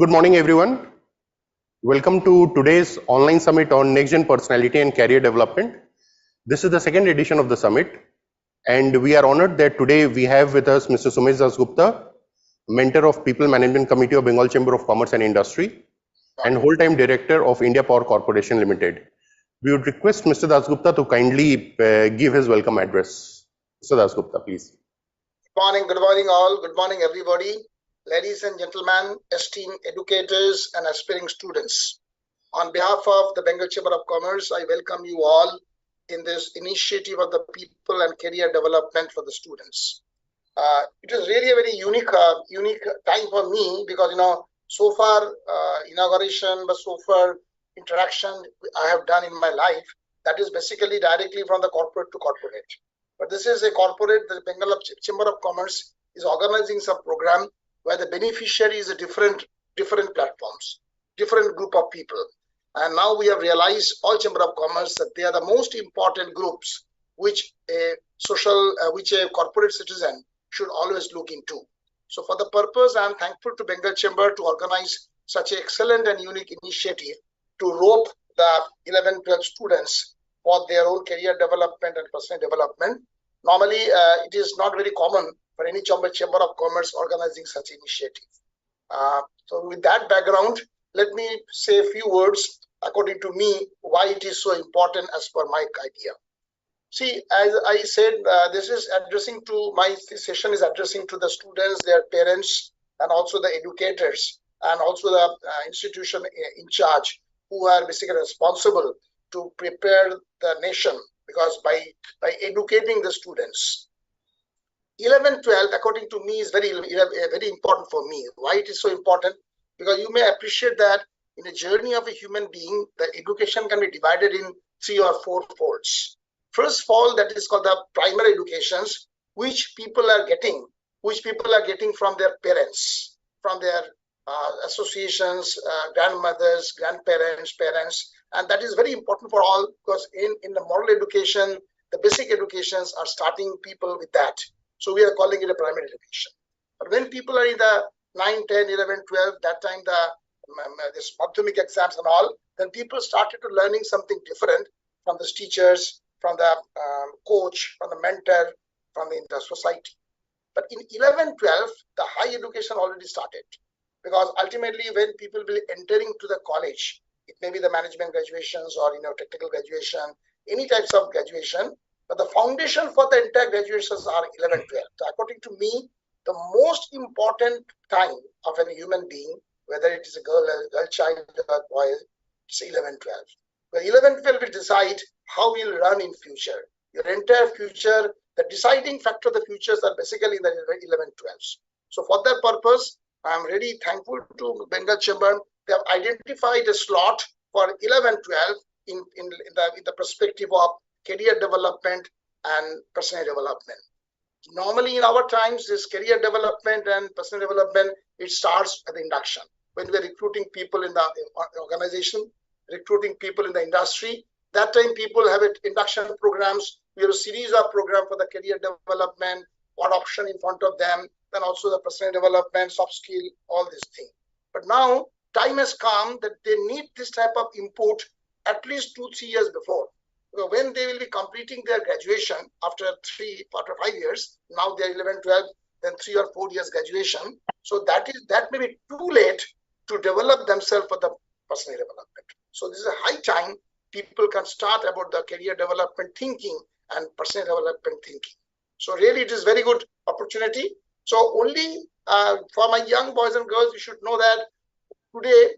Good morning, everyone. Welcome to today's online summit on next gen personality and career development. This is the second edition of the summit, and we are honored that today we have with us Mr. Sumesh Dasgupta, mentor of People Management Committee of Bengal Chamber of Commerce and Industry, and whole-time director of India Power Corporation Limited. We would request Mr. Dasgupta to kindly give his welcome address. Mr. Dasgupta, please. Good morning all. Good morning everybody. Ladies and gentlemen, esteemed educators and aspiring students. On behalf of the Bengal Chamber of Commerce, I welcome you all in this initiative of the people and career development for the students. It is really a very unique time for me because so far inauguration, but so far interaction I have done in my life, that is basically directly from the corporate to corporate. But this is a corporate, the Bengal Chamber of Commerce is organizing some program where the beneficiary is a different platforms, different group of people. And now we have realized, all Chamber of Commerce, that they are the most important groups which a corporate citizen should always look into. So for the purpose, I am thankful to Bengal Chamber to organize such an excellent and unique initiative to rope the 11-12 students for their own career development and personal development. Normally, it is not very common for any Chamber of Commerce organizing such initiative. So with that background, let me say a few words according to me why it is so important as per my idea. See, as I said, this session is addressing to the students, their parents, and also the educators, and also the institution in charge who are basically responsible to prepare the nation, because by educating the students, 11-12 according to me is very important for me. Why it is so important? Because you may appreciate that in the journey of a human being, the education can be divided in 3 or 4 folds. First fold, that is called the primary educations, which people are getting from their parents, from their associations, grandmothers, grandparents, parents, and that is very important for all, because in the moral education, the basic educations are starting people with that. So we are calling it a primary education. But when people are in the 9, 10, 11, 12, that time this Madhyamik exams and all, then people started to learning something different from the teachers, from the coach, from the mentor, from the society. But in 11, 12, the high education already started, because ultimately when people will entering to the college, it may be the management graduations or technical graduation, any types of graduation, but the foundation for the entire graduations are 11, 12. So according to me, the most important time of a human being, whether it is a girl child, or boy, it's 11, 12. Where 11, 12 will decide how we'll run in future. Your entire future, the deciding factor of the futures are basically in the 11, 12s. So for that purpose, I'm really thankful to Bengal Chamber. They have identified a slot for 11, 12 in the perspective of career development and personal development. Normally in our times, this career development and personal development, it starts at the induction. When we're recruiting people in the organization, recruiting people in the industry, that time people have induction programs. We have a series of programs for the career development, what option in front of them, then also the personal development, soft skill, all these things. But now time has come that they need this type of input at least 2-3 years before. So when they will be completing their graduation after 5 years, now they're 11, 12, then 3 or 4 years graduation. So that may be too late to develop themselves for the personal development. So this is a high time people can start about the career development thinking and personal development thinking. So really it is very good opportunity. So only for my young boys and girls, you should know that today,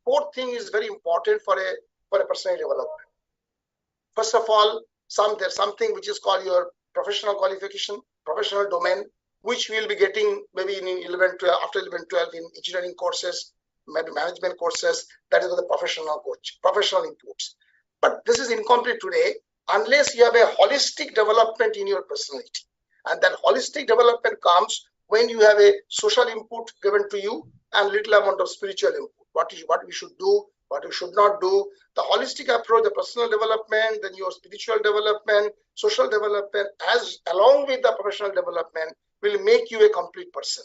4th thing is very important for a personal development. First of all, there's something which is called your professional qualification, professional domain, which we'll be getting maybe in 11, 12, after 11, 12 in engineering courses, management courses. That is the professional inputs. But this is incomplete today unless you have a holistic development in your personality. And that holistic development comes when you have a social input given to you and little amount of spiritual input. What we should do, what we should not do. The holistic approach, the personal development, then your spiritual development, social development, along with the professional development, will make you a complete person.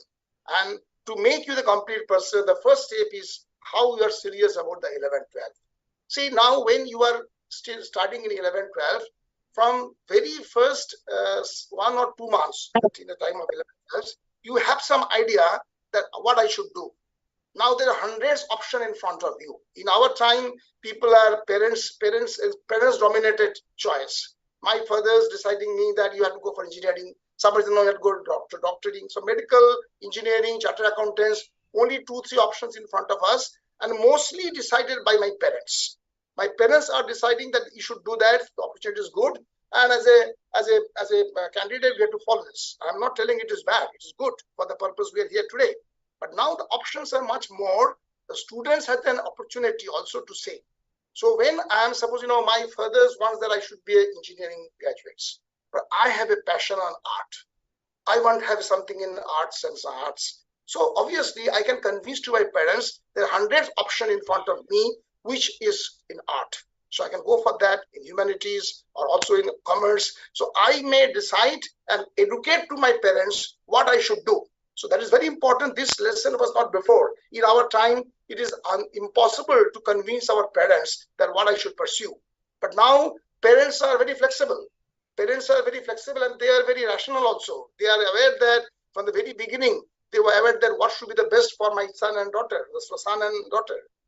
And to make you the complete person, the first step is how you are serious about the 11, 12. See, now when you are still starting in 11, 12, from very first 1 or 2 months in the time of 11, 12, you have some idea that what I should do. Now there are hundreds of options in front of you. In our time, people are parents dominated choice. My father's deciding me that you have to go for engineering. Somebody said no, you have to go to doctoring. So medical, engineering, chartered accountants, only 2-3 options in front of us, and mostly decided by my parents. My parents are deciding that you should do that. The opportunity is good, and as a candidate, we have to follow this. I'm not telling it is bad. It is good for the purpose we are here today. But now the options are much more. The students have an opportunity also to say. So when I am suppose, my fathers wants that I should be an engineering graduates, but I have a passion on art. I want to have something in arts and arts. So obviously I can convince to my parents there are hundreds of options in front of me, which is in art. So I can go for that in humanities or also in commerce. So I may decide and educate to my parents what I should do. So that is very important. This lesson was not before. In our time, it is impossible to convince our parents that what I should pursue. But now parents are very flexible. Parents are very flexible and they are very rational also. They are aware that from the very beginning, they were aware that what should be the best for my son and daughter,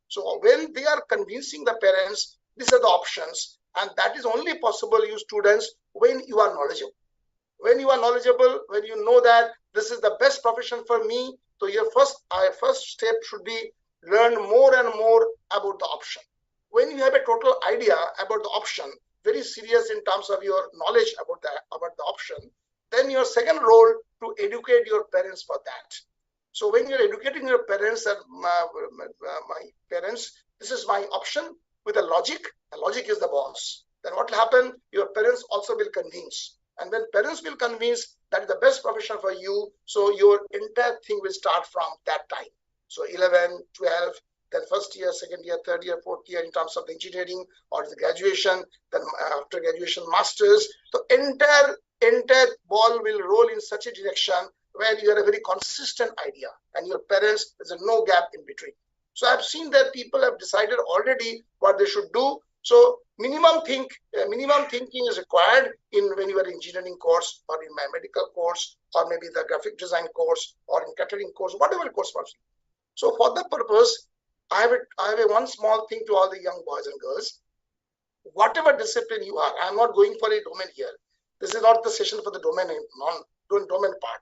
So when they are convincing the parents, these are the options. And that is only possible, you students, when you are knowledgeable. When you are knowledgeable, when you know that this is the best profession for me, so your first step should be learn more and more about the option. When you have a total idea about the option, very serious in terms of your knowledge about the option, then your second role to educate your parents for that. So when you're educating your parents and my parents, this is my option with a logic. The logic is the boss. Then what will happen? Your parents also will convince. And when parents will convince that is the best profession for you, so your entire thing will start from that time. So 11, 12, then first year, second year, third year, fourth year in terms of the engineering or the graduation, then after graduation, masters. So entire ball will roll in such a direction where you have a very consistent idea and your parents, there's no gap in between. So I've seen that people have decided already what they should do. So minimum thinking is required when you are in engineering course or in my medical course or maybe the graphic design course or in catering course, whatever course possible. So for that purpose, I have a one small thing to all the young boys and girls. Whatever discipline you are, I'm not going for a domain here. This is not the session for the domain part.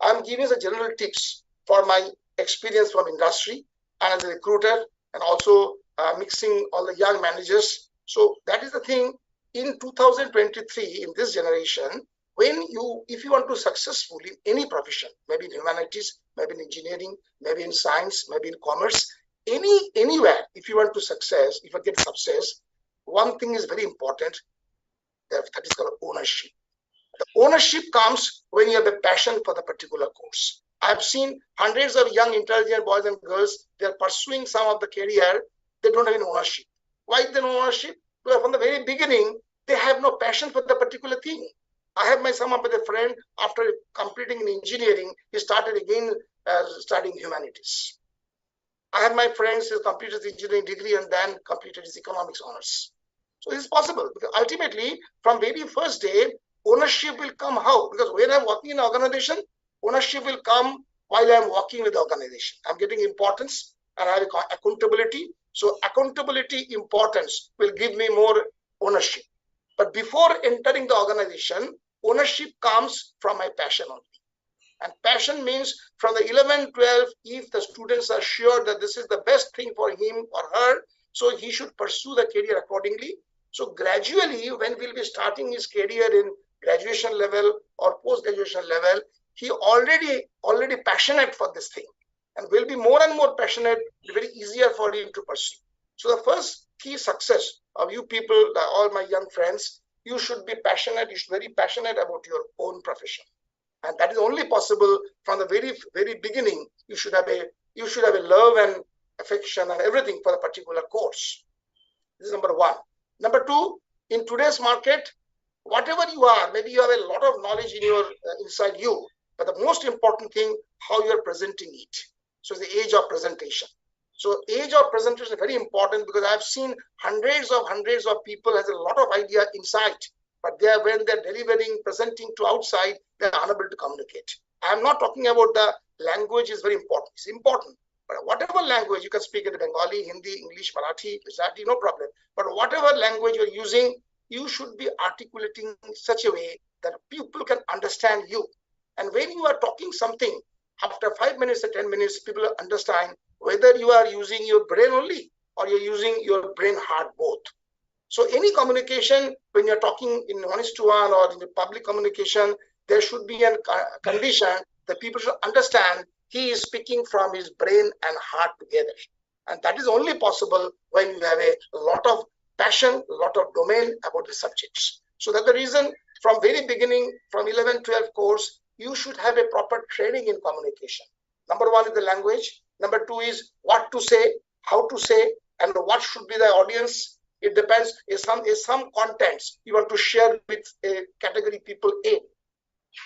I'm giving the general tips for my experience from industry and as a recruiter and also mixing all the young managers. So that is the thing in 2023 in this generation, if you want to successful in any profession, maybe in humanities, maybe in engineering, maybe in science, maybe in commerce, anywhere, if you want to success, if you get success, one thing is very important, that is called ownership. The ownership comes when you have a passion for the particular course. I've seen hundreds of young intelligent boys and girls, they're pursuing some of the career, they don't have any ownership. Why is there no ownership? Because from the very beginning, they have no passion for the particular thing. I have some of a friend, after completing in engineering, he started again studying humanities. I have my friends who completed the engineering degree and then completed his economics honors. So this is possible because ultimately, from very first day, ownership will come how? Because when I'm working in an organization, ownership will come while I'm working with the organization. I'm getting importance and I have accountability. So accountability, importance will give me more ownership. But before entering the organization, ownership comes from my passion only. And passion means from the 11, 12, if the students are sure that this is the best thing for him or her, so he should pursue the career accordingly. So gradually, when we'll be starting his career in graduation level or post-graduation level, he already passionate for this thing and will be more and more passionate, very easier for him to pursue. So the first key success of you people, all my young friends, you should be passionate, you should be very passionate about your own profession. And that is only possible from the very, very beginning. You should have a love and affection and everything for a particular course. This is number one. Number two, in today's market, whatever you are, maybe you have a lot of knowledge in your inside you, but the most important thing, how you are presenting it. So it's the age of presentation. So age of presentation is very important because I've seen hundreds of people has a lot of idea inside, but when they're delivering, presenting to outside, they're unable to communicate. I'm not talking about the language is very important. It's important. But whatever language, you can speak in Bengali, Hindi, English, Marathi, Gujarati, no problem. But whatever language you're using, you should be articulating in such a way that people can understand you. And when you are talking something, after 5 minutes or 10 minutes, people understand whether you are using your brain only or you're using your brain heart both. So any communication, when you're talking in one-to-one or in the public communication, there should be a condition that people should understand he is speaking from his brain and heart together. And that is only possible when you have a lot of passion, a lot of domain about the subjects. So that's the reason from very beginning, from 11, 12 course, you should have a proper training in communication. Number one is the language. Number two is what to say, how to say, and what should be the audience. It depends. Is some contents you want to share with a category people A.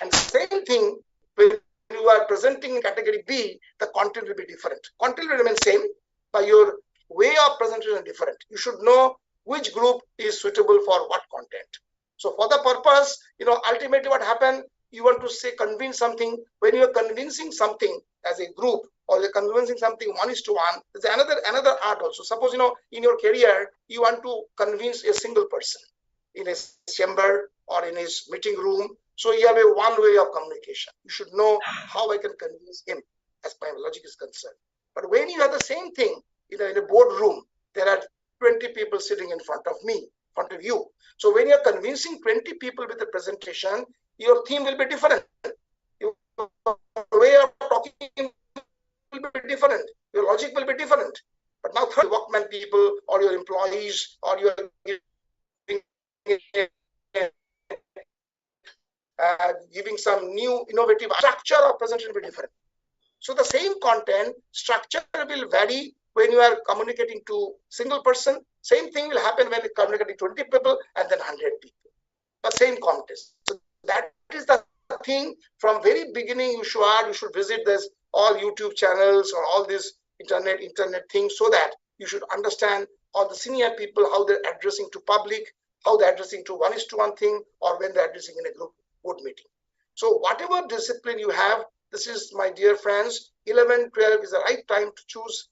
And same thing when you are presenting in category B, the content will be different. Content will remain same, but your way of presentation is different. You should know which group is suitable for what content. So for the purpose, ultimately what happened, you want to say, convince something. When you are convincing something as a group or you're convincing something one-to-one, there's another art also. Suppose, in your career, you want to convince a single person in his chamber or in his meeting room. So you have a one way of communication. You should know how I can convince him as my logic is concerned. But when you have the same thing, in a boardroom, there are 20 people sitting in front of me, in front of you. So when you're convincing 20 people with a presentation, your theme will be different. Your way of talking will be different. Your logic will be different. But now, workman people or your employees or your giving some new innovative structure of presentation will be different. So the same content structure will vary when you are communicating to single person. Same thing will happen when you're communicating 20 people and then 100 people. The same context. So that is the thing from very beginning. You should visit this all YouTube channels or all these internet things so that you should understand all the senior people, how they're addressing to public, how they're addressing to one-to-one thing, or when they're addressing in a group board meeting. So whatever discipline you have, this is, my dear friends, 11, 12 is the right time to choose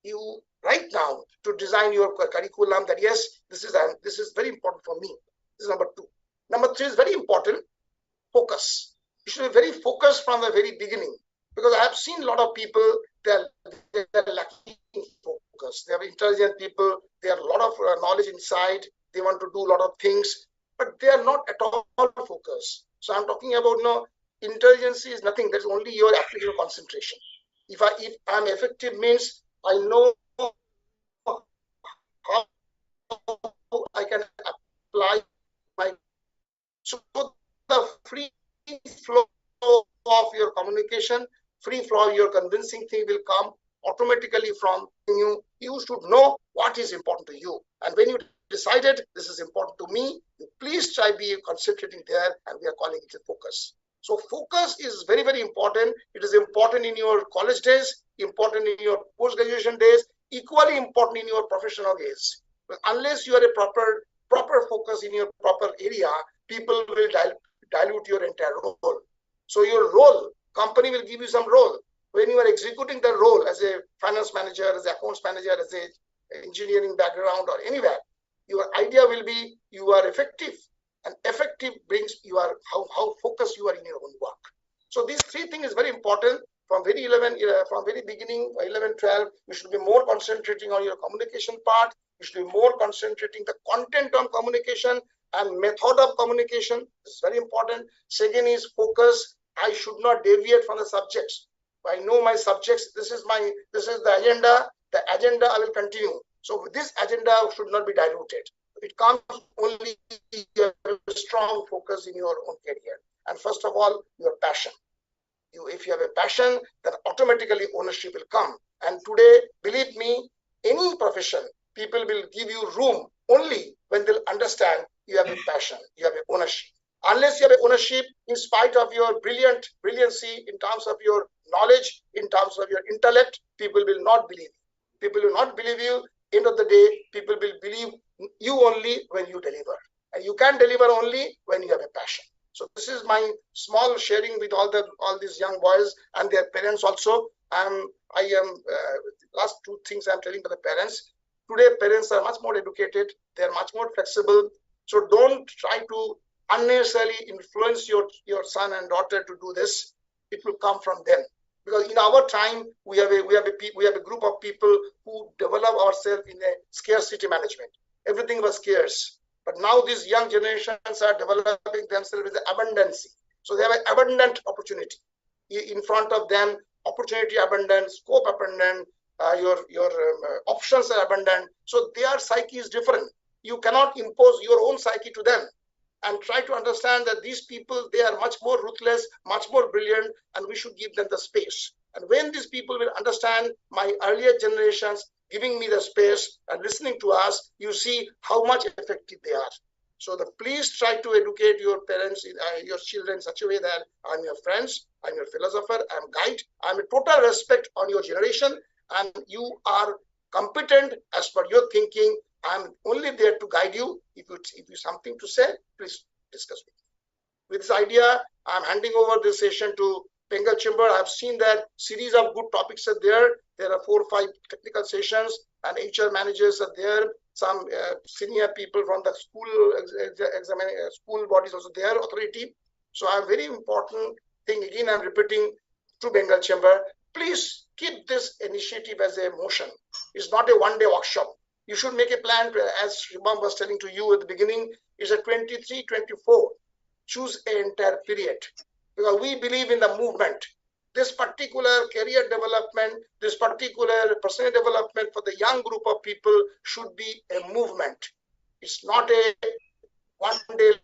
you right now to design your curriculum. That yes, this is very important for me. This is number two. Number three is very important. Focus. You should be very focused from the very beginning, because I have seen a lot of people, they're lacking focus. They are intelligent people. They have a lot of knowledge inside. They want to do a lot of things, but they are not at all focused. So I'm talking about intelligence is nothing. That's only your application concentration. If I'm effective means I know how I can apply my. So the free flow of your communication, free flow of your convincing thing will come automatically from you. You should know what is important to you, and when you decided this is important to me, you please try be concentrating there, and we are calling it a focus. So focus is very, very important. It is important in your college days, important in your post-graduation days, equally important in your professional days. But unless you are a proper focus in your proper area, people will dilute your entire role. So your role, company will give you some role. When you are executing the role as a finance manager, as an accounts manager, as an engineering background or anywhere, your idea will be you are effective. And effective brings you are how focused you are in your own work. So these three things is very important from very beginning, 11, 12. You should be more concentrating on your communication part. You should be more concentrating the content on communication and method of communication. It's very important. Second is focus. I should not deviate from the subjects. I know my subjects. This is the agenda. The agenda I will continue. So this agenda should not be diluted. It comes only a strong focus in your own career. And first of all, your passion. If you have a passion, then automatically ownership will come. And today, believe me, any profession, people will give you room only when they'll understand you have a passion, you have a ownership. Unless you have ownership, in spite of your brilliancy, in terms of your knowledge, in terms of your intellect, people will not believe you. People will not believe you. End of the day, people will believe you only when you deliver. And you can deliver only when you have a passion. So this is my small sharing with all these young boys and their parents also. Last two things I'm telling to the parents. Today, parents are much more educated. They are much more flexible. So don't try to unnecessarily influence your son and daughter to do this. It will come from them, because in our time we have a group of people who develop ourselves in a scarcity management. Everything was scarce, but now these young generations are developing themselves with abundance. So they have an abundant opportunity in front of them. Opportunity abundant, scope abundant, your options are abundant. So their psyche is different. You cannot impose your own psyche to them. And try to understand that these people, they are much more ruthless, much more brilliant, and we should give them the space. And when these people will understand my earlier generations giving me the space and listening to us, you see how much effective they are. So please try to educate your parents, your children in such a way that I'm your friends, I'm your philosopher, I'm guide, I'm a total respect on your generation, and you are competent as per your thinking. I'm only there to guide you. If you have something to say, please discuss with me. With this idea, I'm handing over this session to Bengal Chamber. I've seen that series of good topics are there. There are 4 or 5 technical sessions, and HR managers are there. Some senior people from the school bodies also there, authority. So a very important thing, again, I'm repeating to Bengal Chamber, please keep this initiative as a motion. It's not a one-day workshop. You should make a plan, as Shubham was telling to you at the beginning, is a 23-24. Choose an entire period, because we believe in the movement. This particular career development, this particular personal development for the young group of people should be a movement. It's not a one-day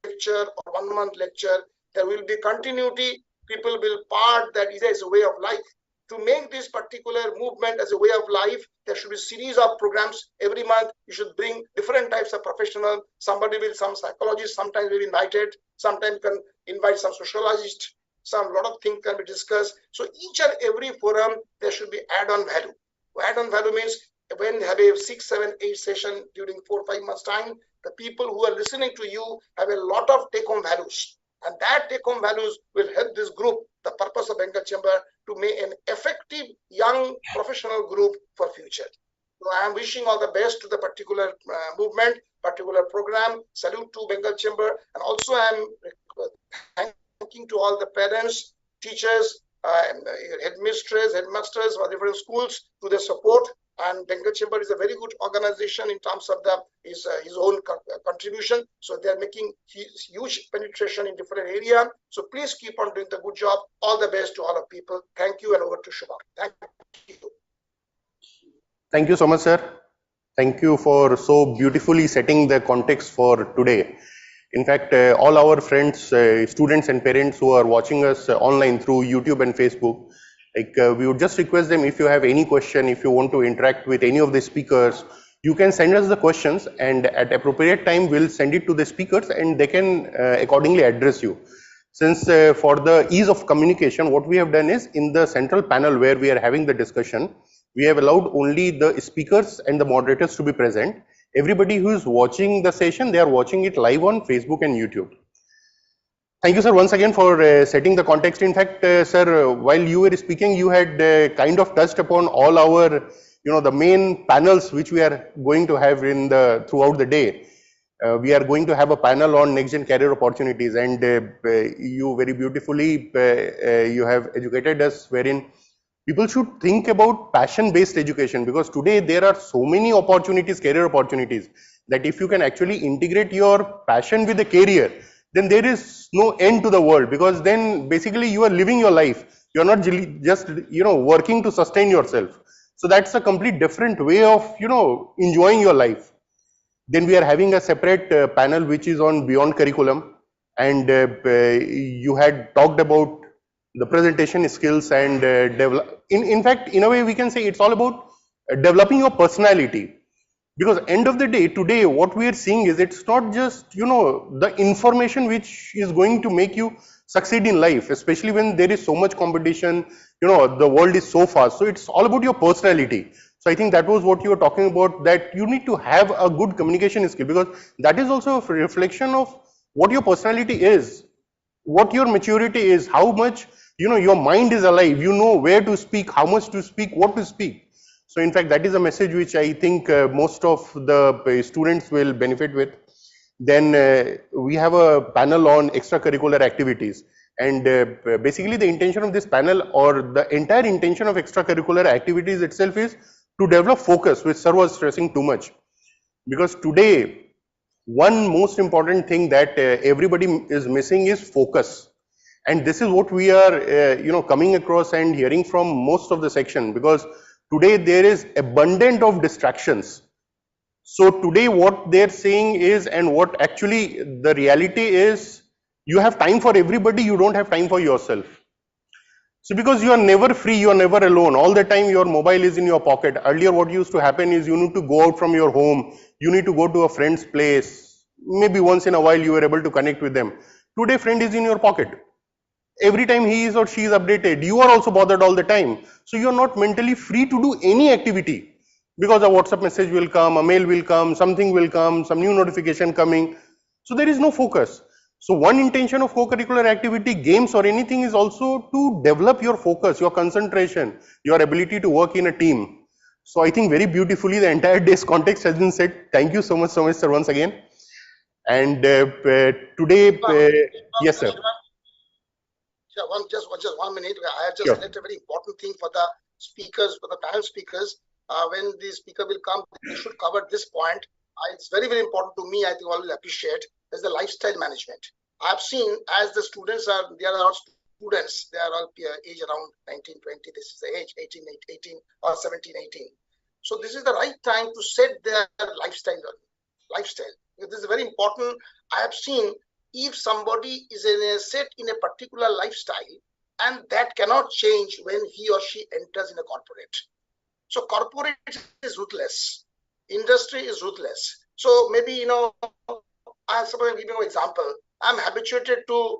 lecture or 1 month lecture. There will be continuity. People will part that is a way of life. To make this particular movement as a way of life, there should be a series of programs. Every month, you should bring different types of professionals. Somebody will, some psychologists, sometimes will be invited. Sometimes you can invite some sociologists. Lot of things can be discussed. So each and every forum, there should be add-on value. Add-on value means when you have a 6, 7, 8 session during 4 or 5 months time, the people who are listening to you have a lot of take-home values. And that take-home values will help this group, the purpose of Bengal Chamber, to make an effective young professional group for future. So I am wishing all the best to the particular movement, particular program. Salute to Bengal Chamber. And also I am thanking to all the parents, teachers, headmasters for different schools to their support. And Bengal Chamber is a very good organization in terms of his own contribution. So they are making huge penetration in different area. So please keep on doing the good job. All the best to all of people. Thank you, and over to Shubham. Thank you. Thank you so much, sir. Thank you for so beautifully setting the context for today. In fact, all our friends, students and parents who are watching us online through YouTube and Facebook, we would just request them, if you have any question, if you want to interact with any of the speakers, you can send us the questions, and at appropriate time we'll send it to the speakers and they can accordingly address you. Since for the ease of communication, what we have done is, in the central panel where we are having the discussion, we have allowed only the speakers and the moderators to be present. Everybody who is watching the session, they are watching it live on Facebook and YouTube. Thank you, sir, once again for setting the context. In fact, sir, while you were speaking, you had kind of touched upon all our, the main panels which we are going to have throughout the day. We are going to have a panel on next-gen career opportunities, and you very beautifully, you have educated us wherein people should think about passion-based education, because today there are so many opportunities, career opportunities, that if you can actually integrate your passion with the career, then there is no end to the world, because then basically you are living your life. You are not just working to sustain yourself. So that's a complete different way of enjoying your life. Then we are having a separate panel which is on beyond curriculum, and you had talked about the presentation skills and in fact, in a way we can say it's all about developing your personality. Because end of the day, today what we are seeing is it's not just, the information which is going to make you succeed in life, especially when there is so much competition, the world is so fast. So it's all about your personality. So I think that was what you were talking about, that you need to have a good communication skill, because that is also a reflection of what your personality is, what your maturity is, how much, your mind is alive, where to speak, how much to speak, what to speak. So in fact, that is a message which I think most of the students will benefit with. Then we have a panel on extracurricular activities. And basically the intention of this panel, or the entire intention of extracurricular activities itself, is to develop focus, which sir was stressing too much. Because today, one most important thing that everybody is missing is focus. And this is what we are, coming across and hearing from most of the section, because today there is abundant of distractions. So today what they're saying is, and what actually the reality is, you have time for everybody, you don't have time for yourself. So because you are never free, you are never alone. All the time your mobile is in your pocket. Earlier what used to happen is you need to go out from your home, you need to go to a friend's place. Maybe once in a while you were able to connect with them. Today friend is in your pocket. Every time he is or she is updated, you are also bothered all the time. So you are not mentally free to do any activity, because a WhatsApp message will come, a mail will come, something will come, some new notification coming. So there is no focus. So one intention of co-curricular activity, games or anything, is also to develop your focus, your concentration, your ability to work in a team. So I think very beautifully the entire day's context has been set. Thank you so much, sir, once again. And today, yes, sir. Yeah, just 1 minute. I have just Sure. selected a very important thing for the speakers, for the panel speakers. When the speaker will come, they should cover this point. It's very, very important to me. I think all will appreciate is the lifestyle management. I've seen as the students are, there are students, they are all age around 19, 20. This is the age 18 or 17, 18. So this is the right time to set their lifestyle. This is very important. I have seen, if somebody is set in a particular lifestyle, and that cannot change when he or she enters in a corporate. So corporate is ruthless, industry is ruthless. So maybe, I suppose, give you an example. I'm habituated to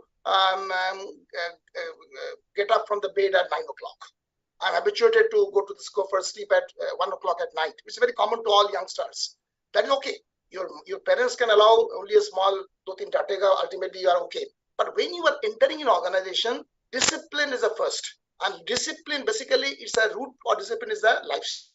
get up from the bed at 9 o'clock. I'm habituated to go for sleep at 1 o'clock at night, which is very common to all youngsters. That is okay. Your parents can allow only a small do-tin tatega, ultimately you are okay. But when you are entering an organization, discipline is the first. And discipline, basically, it's a root for discipline is the life.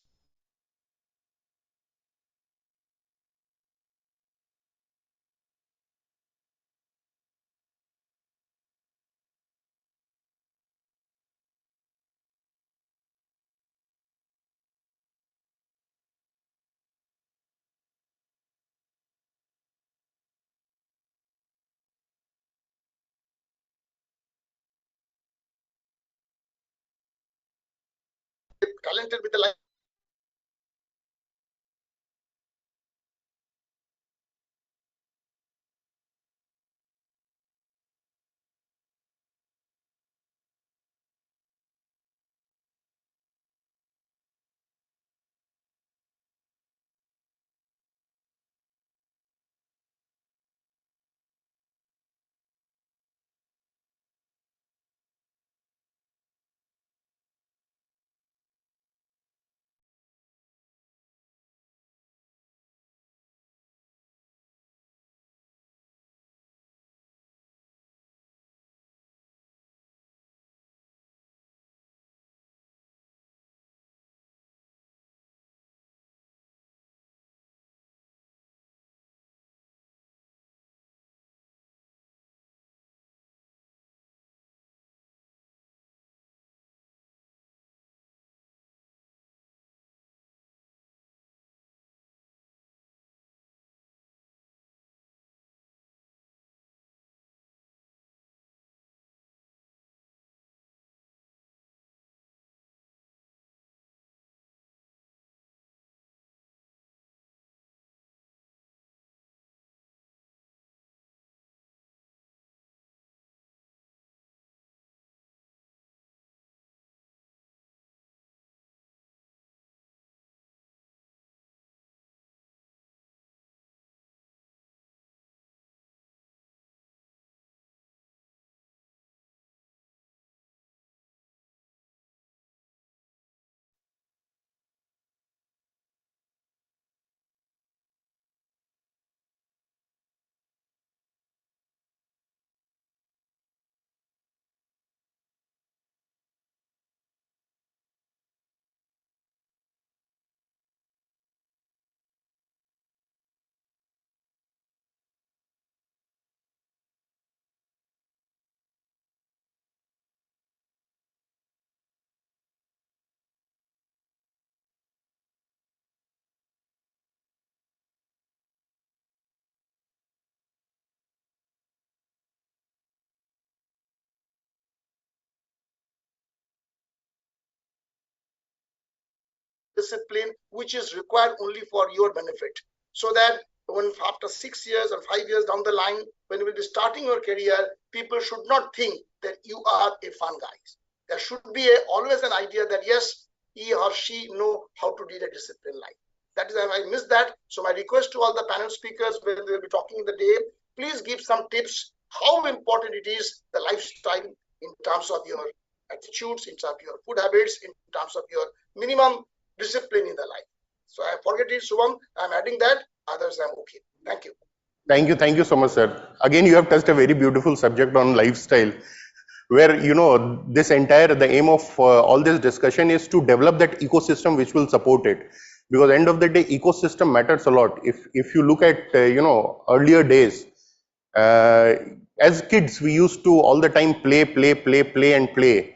Talented with the life. discipline which is required only for your benefit, so that when after 6 years or 5 years down the line, when you will be starting your career, people should not think that you are a fun guy. There should be always an idea that yes, he or she know how to lead a disciplined life. That is, I missed that. So my request to all the panel speakers when they will be talking in the day, please give some tips how important it is, the lifestyle in terms of your attitudes, in terms of your food habits, in terms of your minimum discipline in the life. So I forget it, Shubham. I'm adding that. Others, I'm okay. Thank you. Thank you so much, sir. Again, you have touched a very beautiful subject on lifestyle, where the aim of all this discussion is to develop that ecosystem which will support it. Because end of the day, ecosystem matters a lot. If you look at earlier days, as kids we used to all the time play,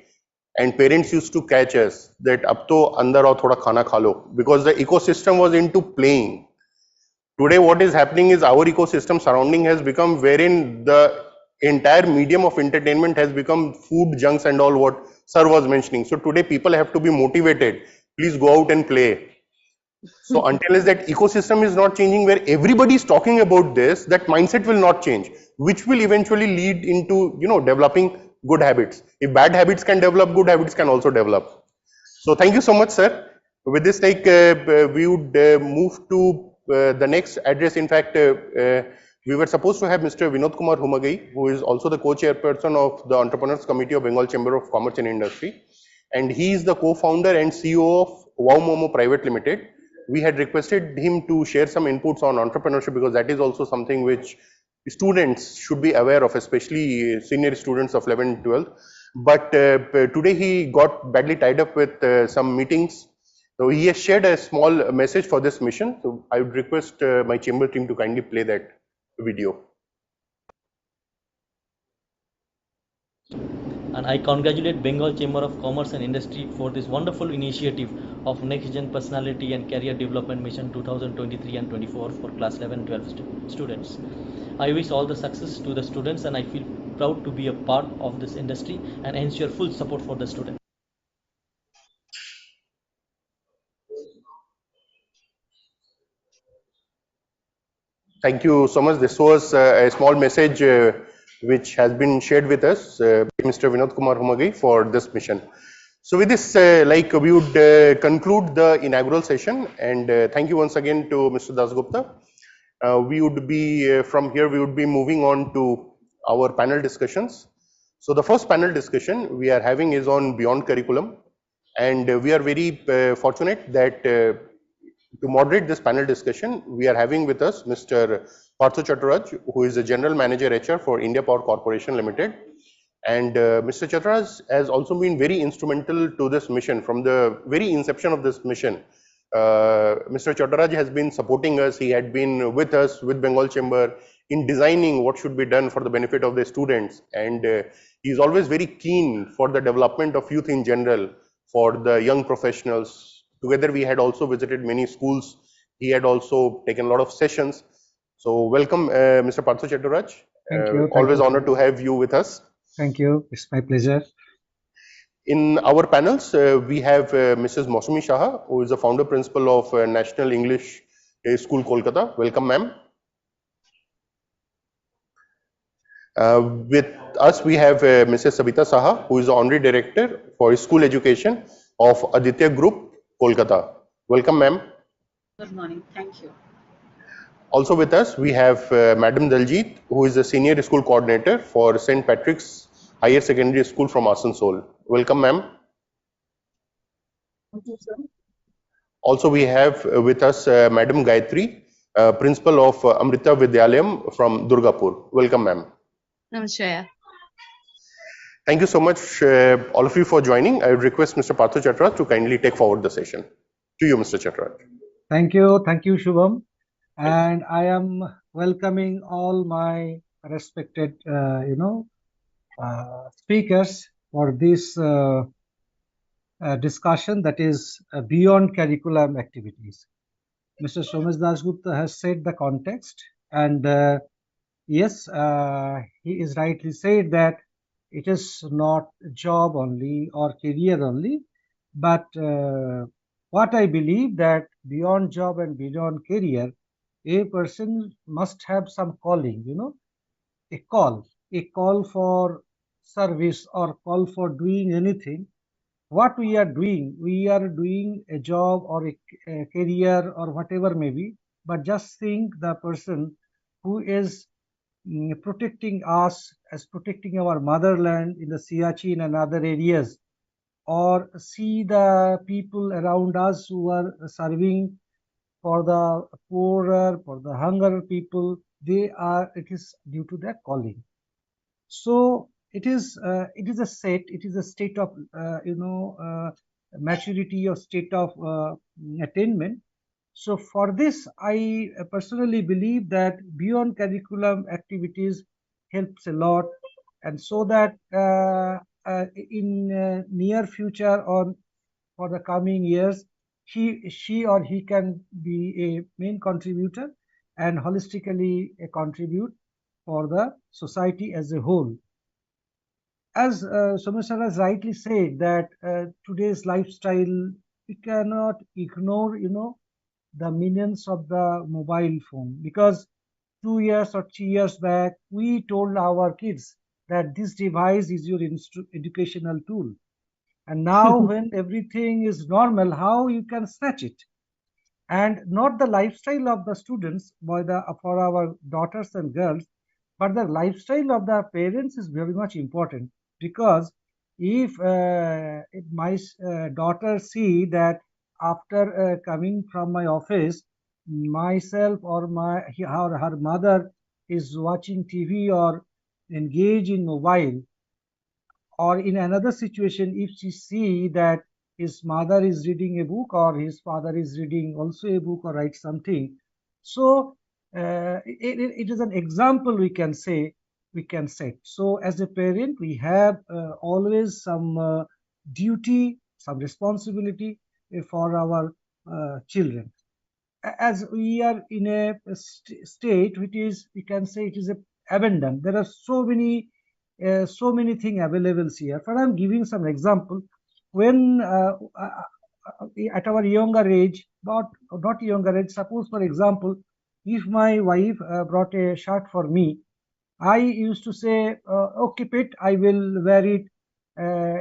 and parents used to catch us that ab to andar aao thoda khana kha lo, because the ecosystem was into playing. Today what is happening is our ecosystem surrounding has become wherein the entire medium of entertainment has become food, junks and all what sir was mentioning. So today people have to be motivated. Please go out and play. So until that ecosystem is not changing, where everybody is talking about this, that mindset will not change, which will eventually lead into developing good habits. If bad habits can develop, good habits can also develop. So thank you so much, sir. With this, we would move to the next address. In fact, we were supposed to have Mr. Vinod Kumar Humagai, who is also the co-chairperson of the Entrepreneurs Committee of Bengal Chamber of Commerce and Industry, and he is the co-founder and CEO of Wow Momo Private Limited. We had requested him to share some inputs on entrepreneurship, because that is also something which students should be aware of, especially senior students of 11 and 12. But today he got badly tied up with some meetings. So he has shared a small message for this mission. So I would request my chamber team to kindly play that video. And I congratulate Bengal Chamber of Commerce and Industry for this wonderful initiative of Next Gen Personality and Career Development Mission 2023 and 24 for class 11 and 12 students. I wish all the success to the students, and I feel proud to be a part of this industry and ensure full support for the students. Thank you so much. This was a small message which has been shared with us by Mr. Vinod Kumar Humagai for this mission. So with this, we would conclude the inaugural session, and thank you once again to Mr. Dasgupta. We would be, from here, we would be moving on to our panel discussions. So the first panel discussion we are having is on Beyond Curriculum, and we are very fortunate that to moderate this panel discussion, we are having with us Mr. Partho Chattaraj, who is the General Manager HR for India Power Corporation Limited. And Mr. Chattaraj has also been very instrumental to this mission from the very inception of this mission. Mr. Chattaraj has been supporting us. He had been with us, with Bengal Chamber, in designing what should be done for the benefit of the students. And he is always very keen for the development of youth in general, for the young professionals. Together, we had also visited many schools. He had also taken a lot of sessions. So welcome, Mr. Partho Chattaraj. Thank you. Always honored to have you with us. Thank you. It's my pleasure. In our panels, we have Mrs. Mausumi Shah, who is the founder principal of National English School, Kolkata. Welcome, ma'am. With us, we have Mrs. Sabita Saha, who is the honorary director for school education of Aditya Group, Kolkata. Welcome, ma'am. Good morning. Thank you. Also with us, we have Madam Daljit, who is the senior school coordinator for St. Patrick's Higher Secondary School from Asansol. Welcome, ma'am. Thank you, sir. Also, we have with us Madam Gayatri, principal of Amrita Vidyalayam from Durgapur. Welcome, ma'am. Namaskar. Thank you so much, all of you, for joining. I would request Mr. Partho Chattaraj to kindly take forward the session. To you, Mr. Chattaraj. Thank you, Shubham. And I am welcoming all my respected, speakers for this discussion, that is beyond curriculum activities. Mr. Somesh Dasgupta has said the context, and yes, he is rightly said that it is not job only or career only, but what I believe that beyond job and beyond career, a person must have some calling, a call for service or call for doing anything. What we are doing a job or a career or whatever may be, but just think the person who is protecting us, as protecting our motherland in the Siachen and other areas, or see the people around us who are serving for the poorer, for the hunger people. It is due to their calling. So it is a state of maturity or state of attainment. So for this, I personally believe that beyond curriculum activities helps a lot, and so that in near future or for the coming years, she or he can be a main contributor and holistically contribute for the society as a whole. As Somesh has rightly said that today's lifestyle, we cannot ignore, the millions of the mobile phone, because 2 years or 3 years back, we told our kids that this device is your educational tool. And now when everything is normal, how you can snatch it? And not the lifestyle of the students for our daughters and girls, but the lifestyle of the parents is very much important. Because if my daughter see that after coming from my office, myself or her mother is watching TV or engage in mobile, or in another situation, if she see that his mother is reading a book or his father is reading also a book or write something, so it is an example we can set. So as a parent, we have always some duty, some responsibility for our children. As we are in a state which is, we can say, it is abundant. There are so many things available here. But I'm giving some example. When at our younger age, not younger age, suppose for example, if my wife brought a shirt for me, I used to say, "Oh, keep it. I will wear it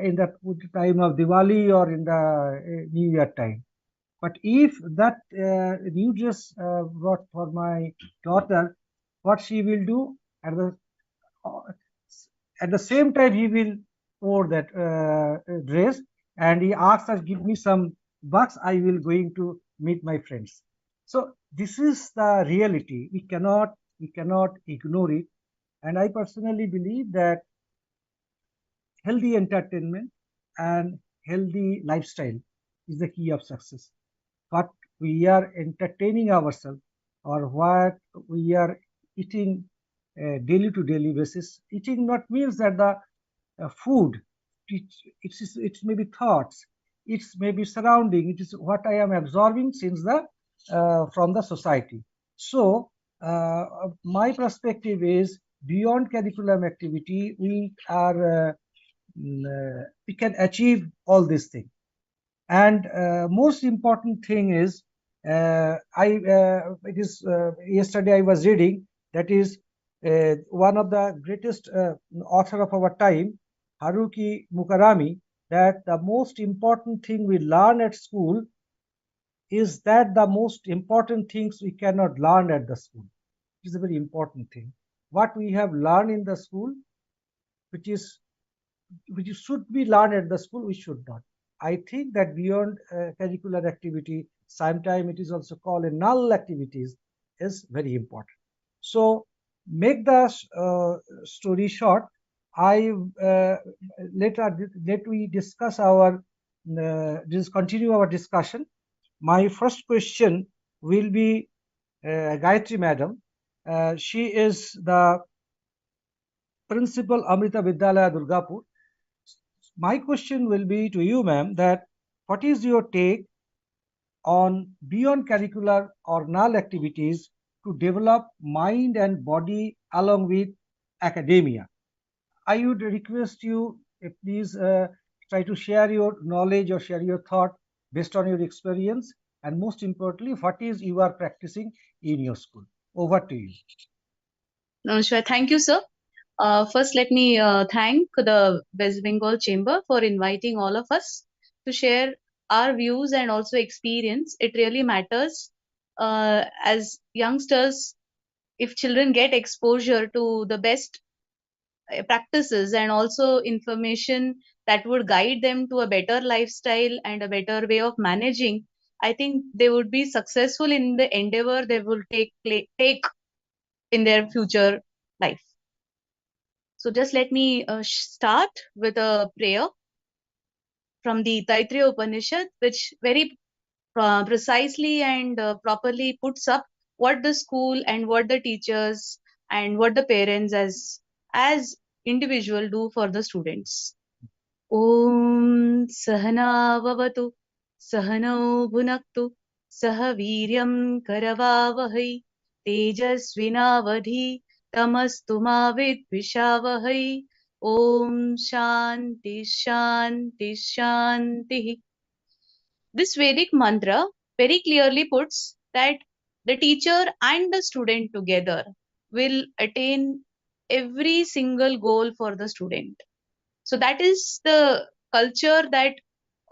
in the time of Diwali or in the New Year time." But if that new dress brought for my daughter, what she will do uh, at the same time, he will pour that dress, and he asks us, "Give me some bucks. I will going to meet my friends." So this is the reality. We cannot ignore it. And I personally believe that healthy entertainment and healthy lifestyle is the key of success. What we are entertaining ourselves, or what we are eating daily to daily basis. Eating not means that the food, it may be thoughts, it may be surrounding, it is what I am absorbing since the from the society. So my perspective is, beyond curriculum activity, we can achieve all these things. And most important thing is, yesterday I was reading, that is one of the greatest author of our time, Haruki Murakami, that the most important thing we learn at school is that the most important things we cannot learn at the school. It is a very important thing. What we have learned in the school, which should be learned at the school, we should not. I think that beyond curricular activity, sometimes it is also called a null activities, is very important. So make the story short. Let we discuss continue our discussion. My first question will be Gayatri Madam. She is the principal, Amrita Vidyalaya, Durgapur. My question will be to you, ma'am, that what is your take on beyond curricular or null activities to develop mind and body along with academia? I would request you, please try to share your knowledge or share your thought based on your experience, and most importantly, what is you are practicing in your school. Over to you. Namaskar. Thank you, sir. First, let me thank the West Bengal Chamber for inviting all of us to share our views and also experience. It really matters as youngsters. If children get exposure to the best practices and also information that would guide them to a better lifestyle and a better way of managing, I think they would be successful in the endeavor they will take in their future life. So just let me start with a prayer from the Taittiriya Upanishad, which very precisely and properly puts up what the school and what the teachers and what the parents as individual do for the students. Om Sahana Vavatu Sahano Bhunaktu Saha Viryam Karavavahai Tejasvinavadhi Tamastu ma Vidvishavahai. Om Shanti Shanti Shanti. This Vedic mantra very clearly puts that the teacher and the student together will attain every single goal for the student. So that is the culture that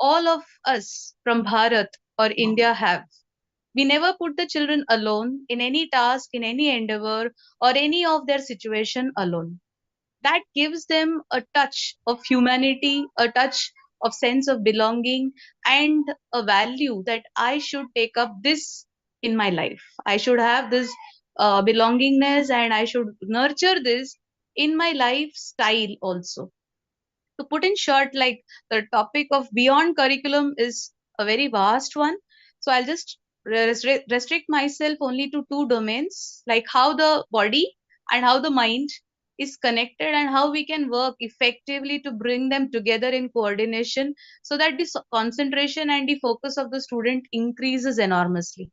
all of us from Bharat or India have. We never put the children alone in any task, in any endeavor, or any of their situation alone. That gives them a touch of humanity, a touch of sense of belonging, and a value that I should take up this in my life. I should have this belongingness and I should nurture this in my lifestyle also. To put in short, like the topic of beyond curriculum is a very vast one. So I'll just restrict myself only to two domains, like how the body and how the mind is connected and how we can work effectively to bring them together in coordination so that the concentration and the focus of the student increases enormously.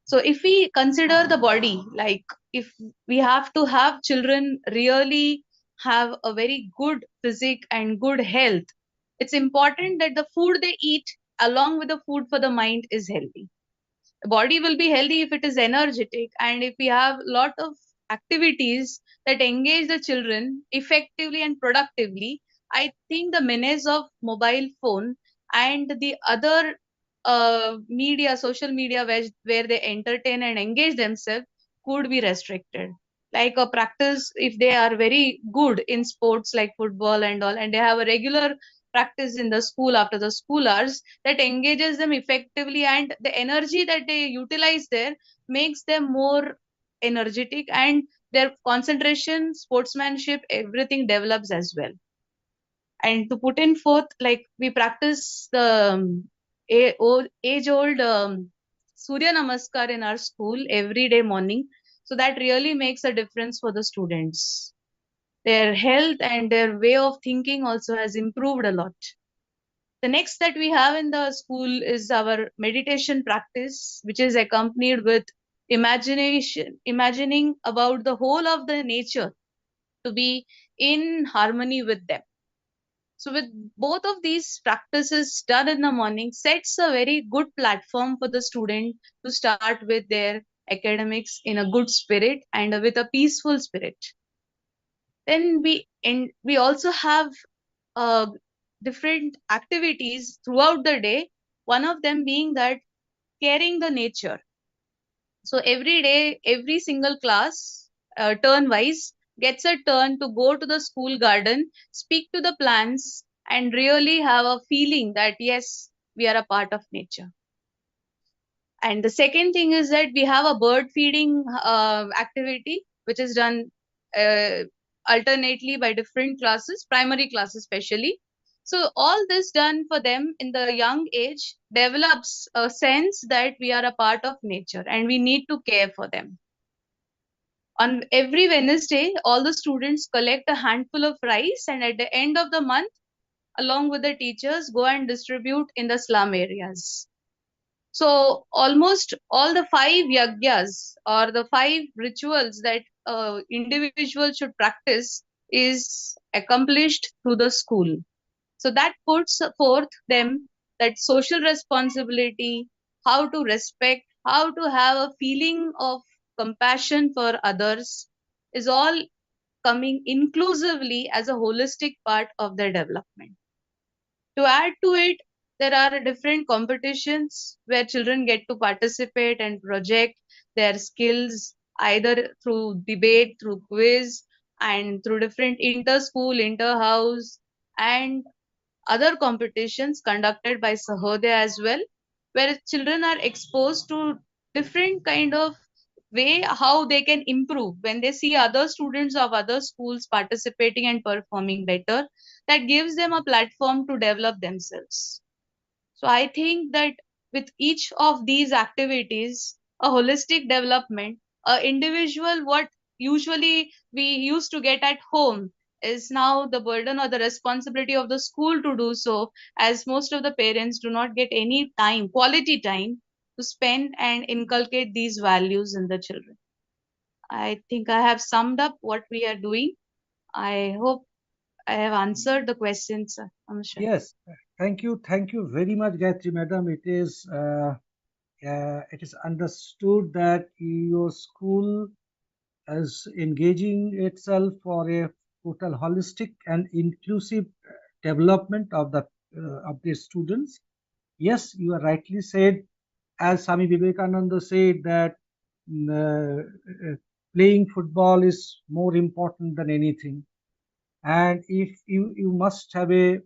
So if we consider the body, like if we have to have children really have a very good physique and good health, it's important that the food they eat along with the food for the mind is healthy. The body will be healthy if it is energetic, and if we have a lot of activities that engage the children effectively and productively, I think the menace of mobile phone and the other media, social media, where they entertain and engage themselves could be restricted. Like a practice, if they are very good in sports like football and all, and they have a regular practice in the school after the school hours that engages them effectively, and the energy that they utilize there makes them more energetic, and their concentration, sportsmanship, everything develops as well. And to put in forth, like we practice the age-old Surya Namaskar in our school every day morning. So that really makes a difference for the students. Their health and their way of thinking also has improved a lot. The next that we have in the school is our meditation practice, which is accompanied with imagining about the whole of the nature to be in harmony with them. So with both of these practices done in the morning sets a very good platform for the student to start with their academics in a good spirit and with a peaceful spirit. Then we also have different activities throughout the day, one of them being that caring the nature. So every day, every single class, turn wise, gets a turn to go to the school garden, speak to the plants, and really have a feeling that yes, we are a part of nature. And the second thing is that we have a bird feeding activity, which is done alternately by different classes, primary classes especially. So all this done for them in the young age develops a sense that we are a part of nature and we need to care for them. On every Wednesday, all the students collect a handful of rice, and at the end of the month, along with the teachers, go and distribute in the slum areas. So almost all the 5 yagyas or the 5 rituals that individuals should practice is accomplished through the school. So that puts forth them that social responsibility, how to respect, how to have a feeling of compassion for others is all coming inclusively as a holistic part of their development. To add to it, there are different competitions where children get to participate and project their skills either through debate, through quiz, and through different inter-school, inter-house, and other competitions conducted by Sahodaya as well, where children are exposed to different kind of way how they can improve when they see other students of other schools participating and performing better. That gives them a platform to develop themselves. So I think that with each of these activities, a holistic development, a individual, what usually we used to get at home is now the burden or the responsibility of the school to do so, as most of the parents do not get any time, quality time to spend and inculcate these values in the children. I think I have summed up what we are doing. I hope I have answered the questions, Anushka. Yes, thank you very much, Gayatri Madam. It is understood that your school is engaging itself for a total holistic and inclusive development of the students. Yes, you are rightly said, as Swami Vivekananda said, that playing football is more important than anything. And if you must have a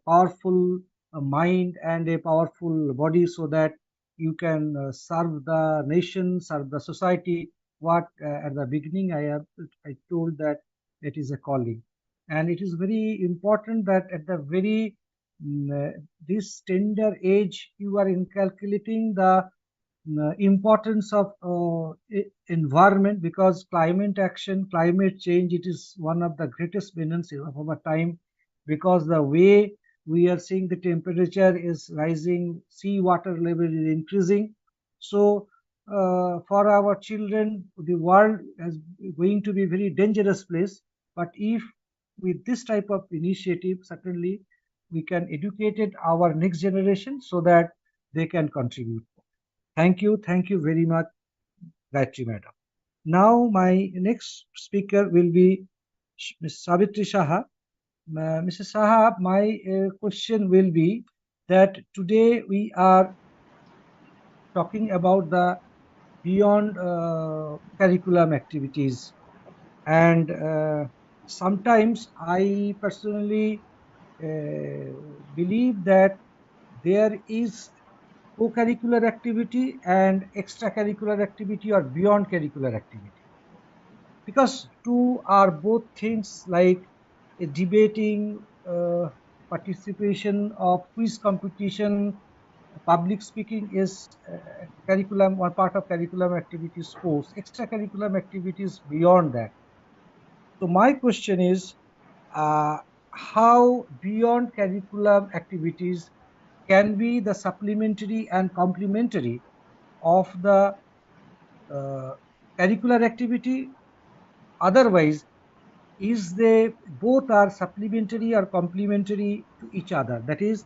powerful mind and a powerful body so that you can serve the nation, serve the society. What at the beginning I told that it is a calling, and it is very important that at the very this tender age you are inculcating the importance of environment, because climate action, climate change, it is one of the greatest menace of our time, because the way we are seeing the temperature is rising, sea water level is increasing. So for our children, the world is going to be a very dangerous place. But if with this type of initiative, certainly we can educate our next generation so that they can contribute. Thank you very much, Gayatri Madam. Now my next speaker will be Ms. Savitri Saha. Mrs. Saha, my question will be that today we are talking about the beyond curriculum activities, and sometimes I personally believe that there is co-curricular activity and extracurricular activity or beyond curricular activity, because two are both things like debating, participation of quiz competition, public speaking is curriculum, one part of curriculum activity, sports, extracurriculum activities beyond that. So my question is, how beyond curriculum activities can be the supplementary and complementary of the curricular activity? Otherwise, is they both are supplementary or complementary to each other? That is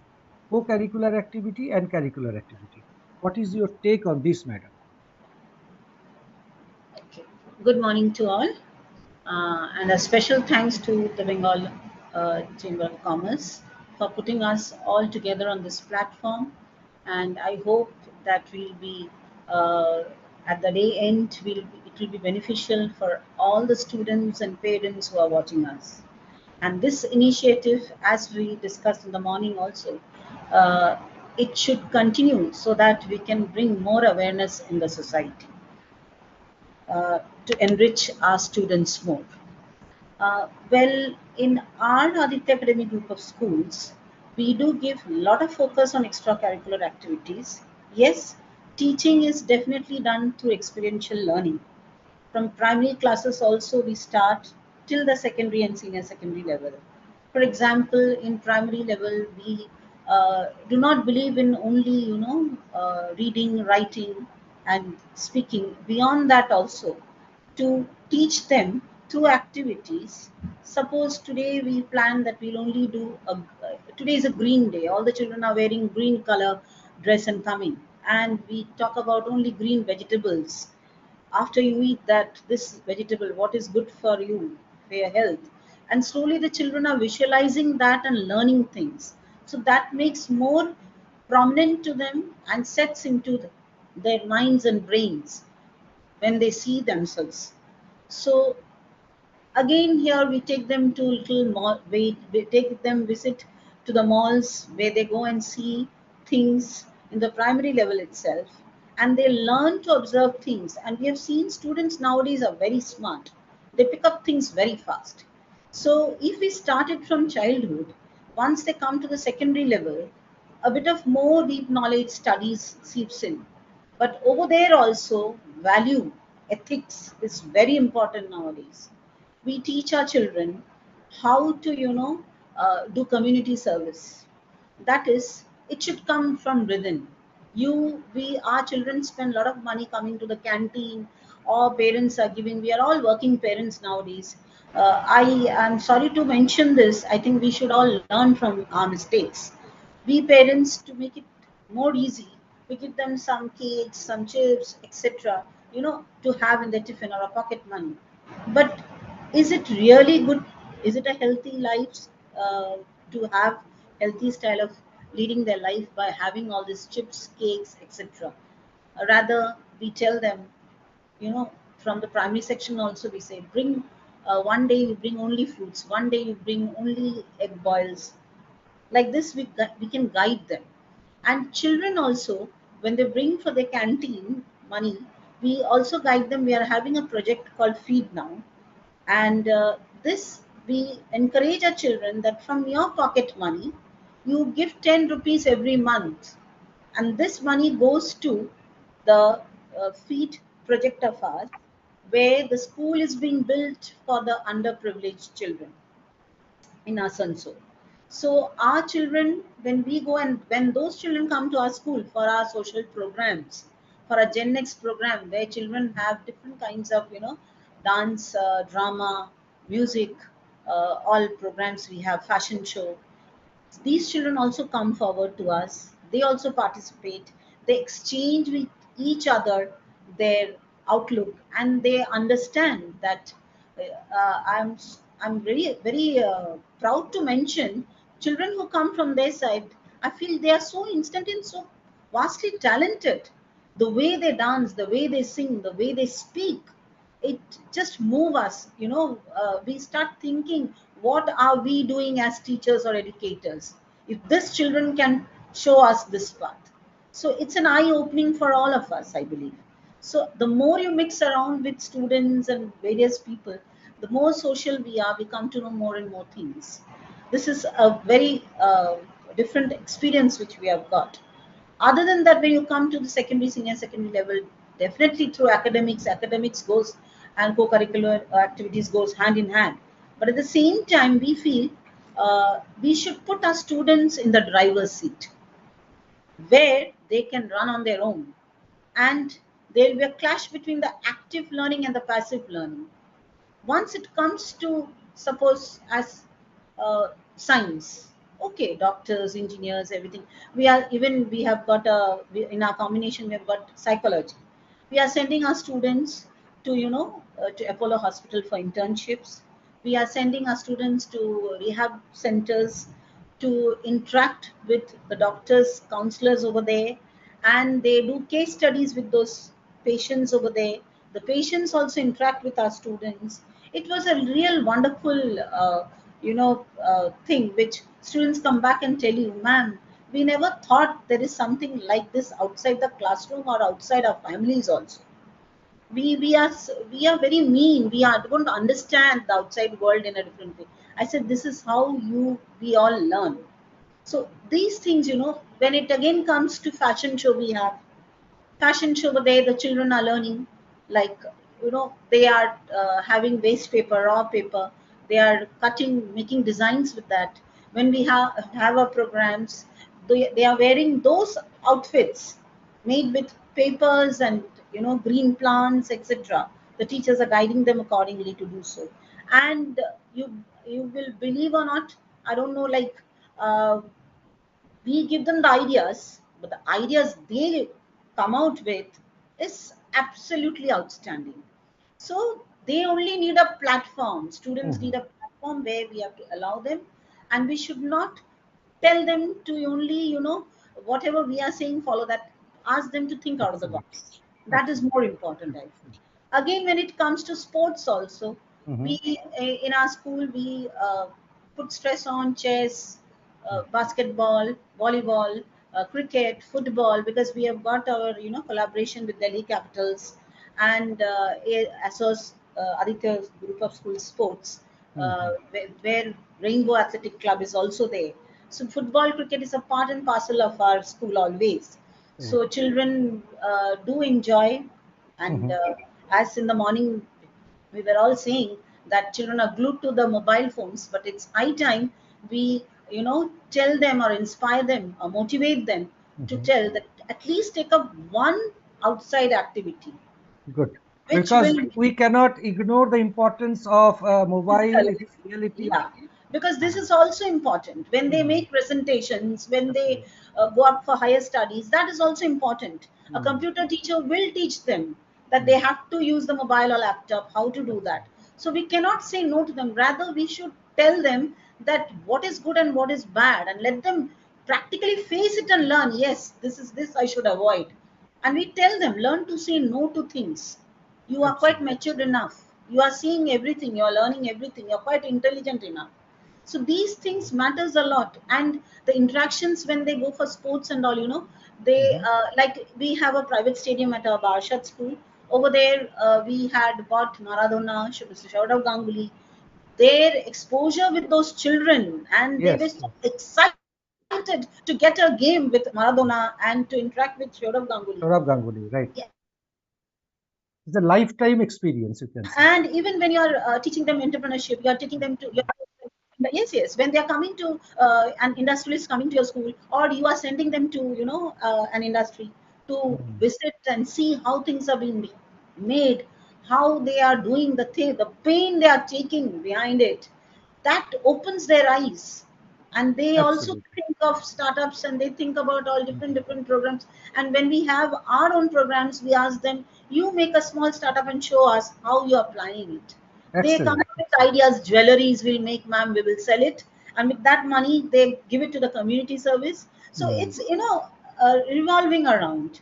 co-curricular activity and curricular activity. What is your take on this, madam? Okay. Good morning to all, and a special thanks to the Bengal Chamber of Commerce for putting us all together on this platform. And I hope that we'll be at the day end, it will be beneficial for all the students and parents who are watching us. And this initiative, as we discussed in the morning also, it should continue so that we can bring more awareness in the society. To enrich our students more. Well, in our Aditya Academy group of schools, we do give a lot of focus on extracurricular activities. Yes, teaching is definitely done through experiential learning. From primary classes also we start till the secondary and senior secondary level. For example, in primary level, we do not believe in only, reading, writing, and speaking. Beyond that also, to teach them through activities. Suppose today we plan that we'll only do today is a green day. All the children are wearing green color dress and coming, and we talk about only green vegetables. After you eat that, this vegetable, what is good for you, for your health, and slowly the children are visualizing that and learning things. So that makes more prominent to them and sets into their minds and brains when they see themselves. So again here we take them to little mall, we take them visit to the malls where they go and see things in the primary level itself, and they learn to observe things. And we have seen students nowadays are very smart, they pick up things very fast. So if we start it from childhood, once they come to the secondary level, a bit of more deep knowledge studies seeps in. But over there also, value, ethics is very important nowadays. We teach our children how to do community service. That is, it should come from within. Our children spend a lot of money coming to the canteen, or parents are giving. We are all working parents nowadays. I am sorry to mention this. I think we should all learn from our mistakes. We parents, to make it more easy, we give them some cakes, some chips, etc., to have in their tiffin or a pocket money. But is it really good? Is it a healthy life, to have healthy style of leading their life by having all these chips, cakes, etc.? Rather, we tell them, from the primary section also we say, bring one day you bring only fruits, one day you bring only egg boils. Like this, we can guide them. And children also, when they bring for their canteen money, we also guide them. We are having a project called Feed Now, and this, we encourage our children that from your pocket money, you give 10 rupees every month. And this money goes to the feed project of ours, where the school is being built for the underprivileged children in Asansol. So our children, when we go and when those children come to our school for our social programs, for a Gen X program where children have different kinds of, dance, drama, music, all programs we have, fashion show. These children also come forward to us. They also participate. They exchange with each other their outlook, and they understand that I'm very very proud to mention children who come from their side. I feel they are so instant and so vastly talented. The way they dance, the way they sing, the way they speak, it just move us. We start thinking, what are we doing as teachers or educators if this children can show us this path? So it's an eye opening for all of us, I believe. So the more you mix around with students and various people, the more social we are, we come to know more and more things. This is a very different experience which we have got. Other than that, when you come to the secondary, senior secondary level, definitely through academics goes, and co-curricular activities goes hand in hand. But at the same time, we feel we should put our students in the driver's seat, where they can run on their own, and there will be a clash between the active learning and the passive learning. Once it comes to, suppose, as science, okay, doctors, engineers, everything, we have got in our combination we have got psychology. We are sending our students to to Apollo Hospital for internships. We are sending our students to rehab centers to interact with the doctors, counselors over there, and they do case studies with those patients over there. The patients also interact with our students. It was a real wonderful thing, which students come back and tell you, ma'am, we never thought there is something like this outside the classroom or outside our families also. We are very mean. Don't understand the outside world in a different way. I said, this is how we all learn. So these things, when it again comes to fashion show, we have fashion show over there. The children are learning, like they are having waste paper, raw paper. They are cutting, making designs with that. When we have our programs, they are wearing those outfits made with papers and green plants, etc. The teachers are guiding them accordingly to do so. And you will believe or not, I don't know, like we give them the ideas, but the ideas they come out with is absolutely outstanding. So they only need a platform. Students need a platform where we have to allow them, and we should not tell them to only, whatever we are saying, follow that. Ask them to think out of the box. That is more important, I feel. Again, when it comes to sports, also, we in our school we put stress on chess, basketball, volleyball, cricket, football, because we have got our collaboration with Delhi Capitals and ASOS Aditya's group of school sports, where Rainbow Athletic Club is also there. So football, cricket is a part and parcel of our school always. So children do enjoy, and as in the morning we were all saying that children are glued to the mobile phones, but it's high time we tell them or inspire them or motivate them to tell that at least take up one outside activity. Good. Which Because will, we cannot ignore the importance of mobile. It is reality. yeah, because this is also important when they make presentations, when they go up for higher studies. That is also important. A computer teacher will teach them that they have to use the mobile or laptop, how to do that. So we cannot say no to them. Rather, we should tell them that what is good and what is bad, and let them practically face it and learn. Yes, this I should avoid. And we tell them, learn to say no to things. You are quite matured enough. You are seeing everything. You are learning everything. You're quite intelligent enough. So these things matters a lot. And the interactions when they go for sports and all, they like we have a private stadium at our Barshat school. Over there, we had got Maradona, Mr. Saurav Ganguly. Their exposure with those children, and they were so excited to get a game with Maradona and to interact with Saurav Ganguly. Saurav Ganguly, right? Yeah. It's a lifetime experience, you can say. And even when you are teaching them entrepreneurship, you are taking them to yes, when they are coming to an industrialist coming to your school, or you are sending them to an industry to visit and see how things are being made, how they are doing the thing, the pain they are taking behind it, that opens their eyes. And they also think of startups, and they think about all different programs. And when we have our own programs, we ask them, you make a small startup and show us how you are planning it. They come up with ideas, jewelries we'll make, ma'am, we will sell it, and with that money they give it to the community service. So it's revolving around,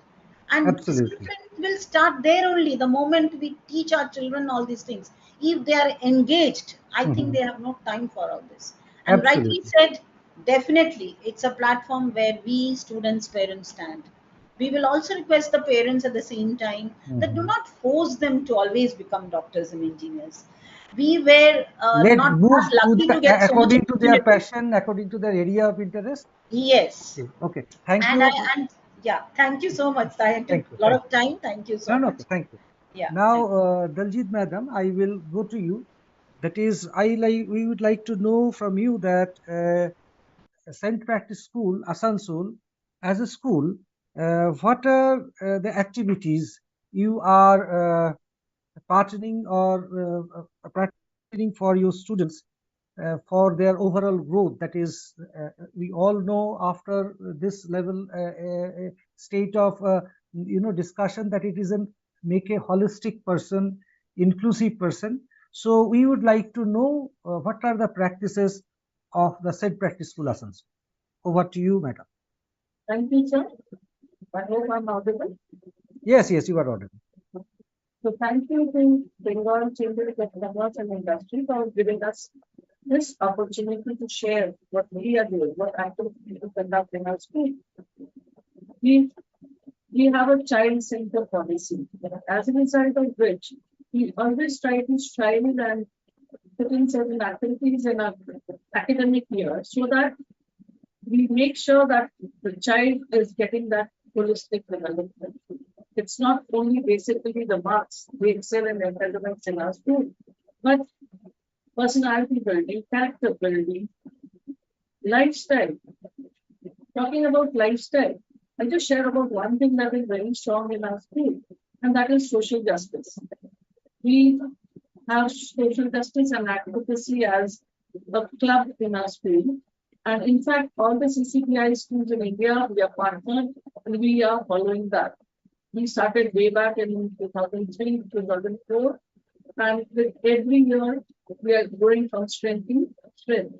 and children will start there only. The moment we teach our children all these things, if they are engaged, I think they have no time for all this. And rightly said, definitely it's a platform where we students, parents stand. We will also request the parents at the same time that do not force them to always become doctors and engineers. We were not lucky to get according to their passion, according to their area of interest. Yes. Okay. Thank you. Yeah, thank you so much. I took a lot of time. Thank you so much. Thank you. Yeah. Now, Daljit madam, I will go to you. That is, we would like to know from you that St. Practice School, Asansol, as a school, what are the activities you are partnering or partnering for your students for their overall growth? That is, we all know after this level state of discussion that it is make a holistic person, inclusive person. So we would like to know what are the practices of the St. Practice School Asansol. Over to you, madam. Thank you, sir. I hope I'm audible. Yes, you are audible. So thank you to Bengal Chamber of Commerce and Industry for giving us this opportunity to share what we are doing, what activities we conduct in our school. We have a child-centered policy, as a result of which we always try to strive and put in certain activities in our academic year so that we make sure that the child is getting that holistic development. It's not only basically the marks we excel in academics in our school, but personality building, character building, lifestyle. Talking about lifestyle, I'll just share about one thing that is very strong in our school, and that is social justice. We have social justice and advocacy as a club in our school. And in fact, all the CCPI schools in India, we are partnered and we are following that. We started way back in 2003, 2004. And with every year, we are growing from strength to strength.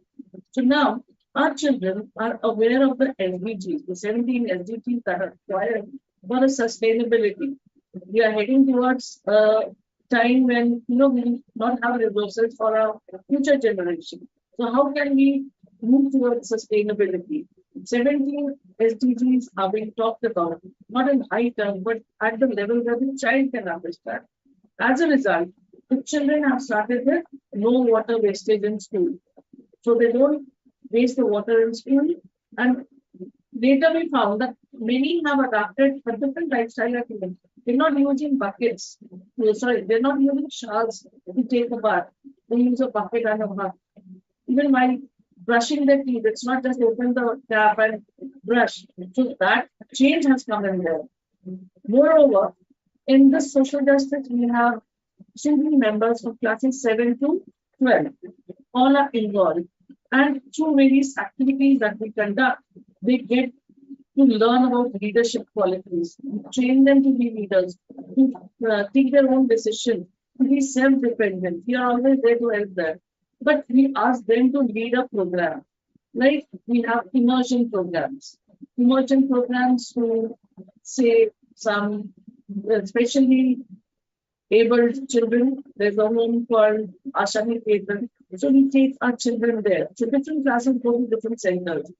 So now, our children are aware of the SDGs, the 17 SDGs that are required for a sustainability. We are heading towards a time when we will not have resources for our future generation. So how can we move towards sustainability? 17 SDGs are being talked about, not in high terms, but at the level where the child can understand. As a result, the children have started with no water wastage in school. So they don't waste the water in school. And later we found that many have adapted a different lifestyle at home. They're not using buckets. They're not using showers to take a bath. They use a bucket and a mug. Even while brushing their teeth, it's not just open the tap and brush. So that change has come in there. Moreover, in this social justice, we have student members from classes 7 to 12. All are involved. And through various activities that we conduct, they get to learn about leadership qualities, train them to be leaders, to take their own decisions, to be self-dependent. We are always there to help them. But we ask them to lead a program. Like we have immersion programs. Immersion programs to say some especially abled children. There's a home called Ashani Ketan. So we take our children there. So different classes go to different centers.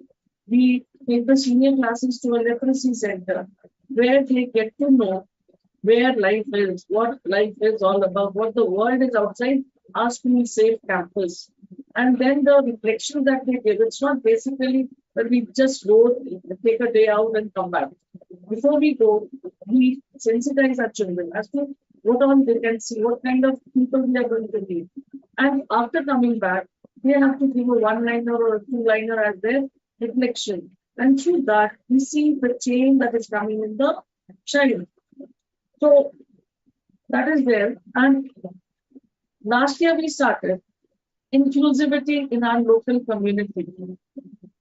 We take the senior classes to a leprosy center where they get to know where life is, what life is all about, what the world is outside our school safe campus. And then the reflection that they give, it's not basically that we just go, take a day out and come back. Before we go, we sensitize our children as to what all they can see, what kind of people we are going to meet. And after coming back, they have to give a one-liner or a two-liner as their reflection. And through that, we see the change that is coming in the child. So that is there. And last year we started inclusivity in our local community.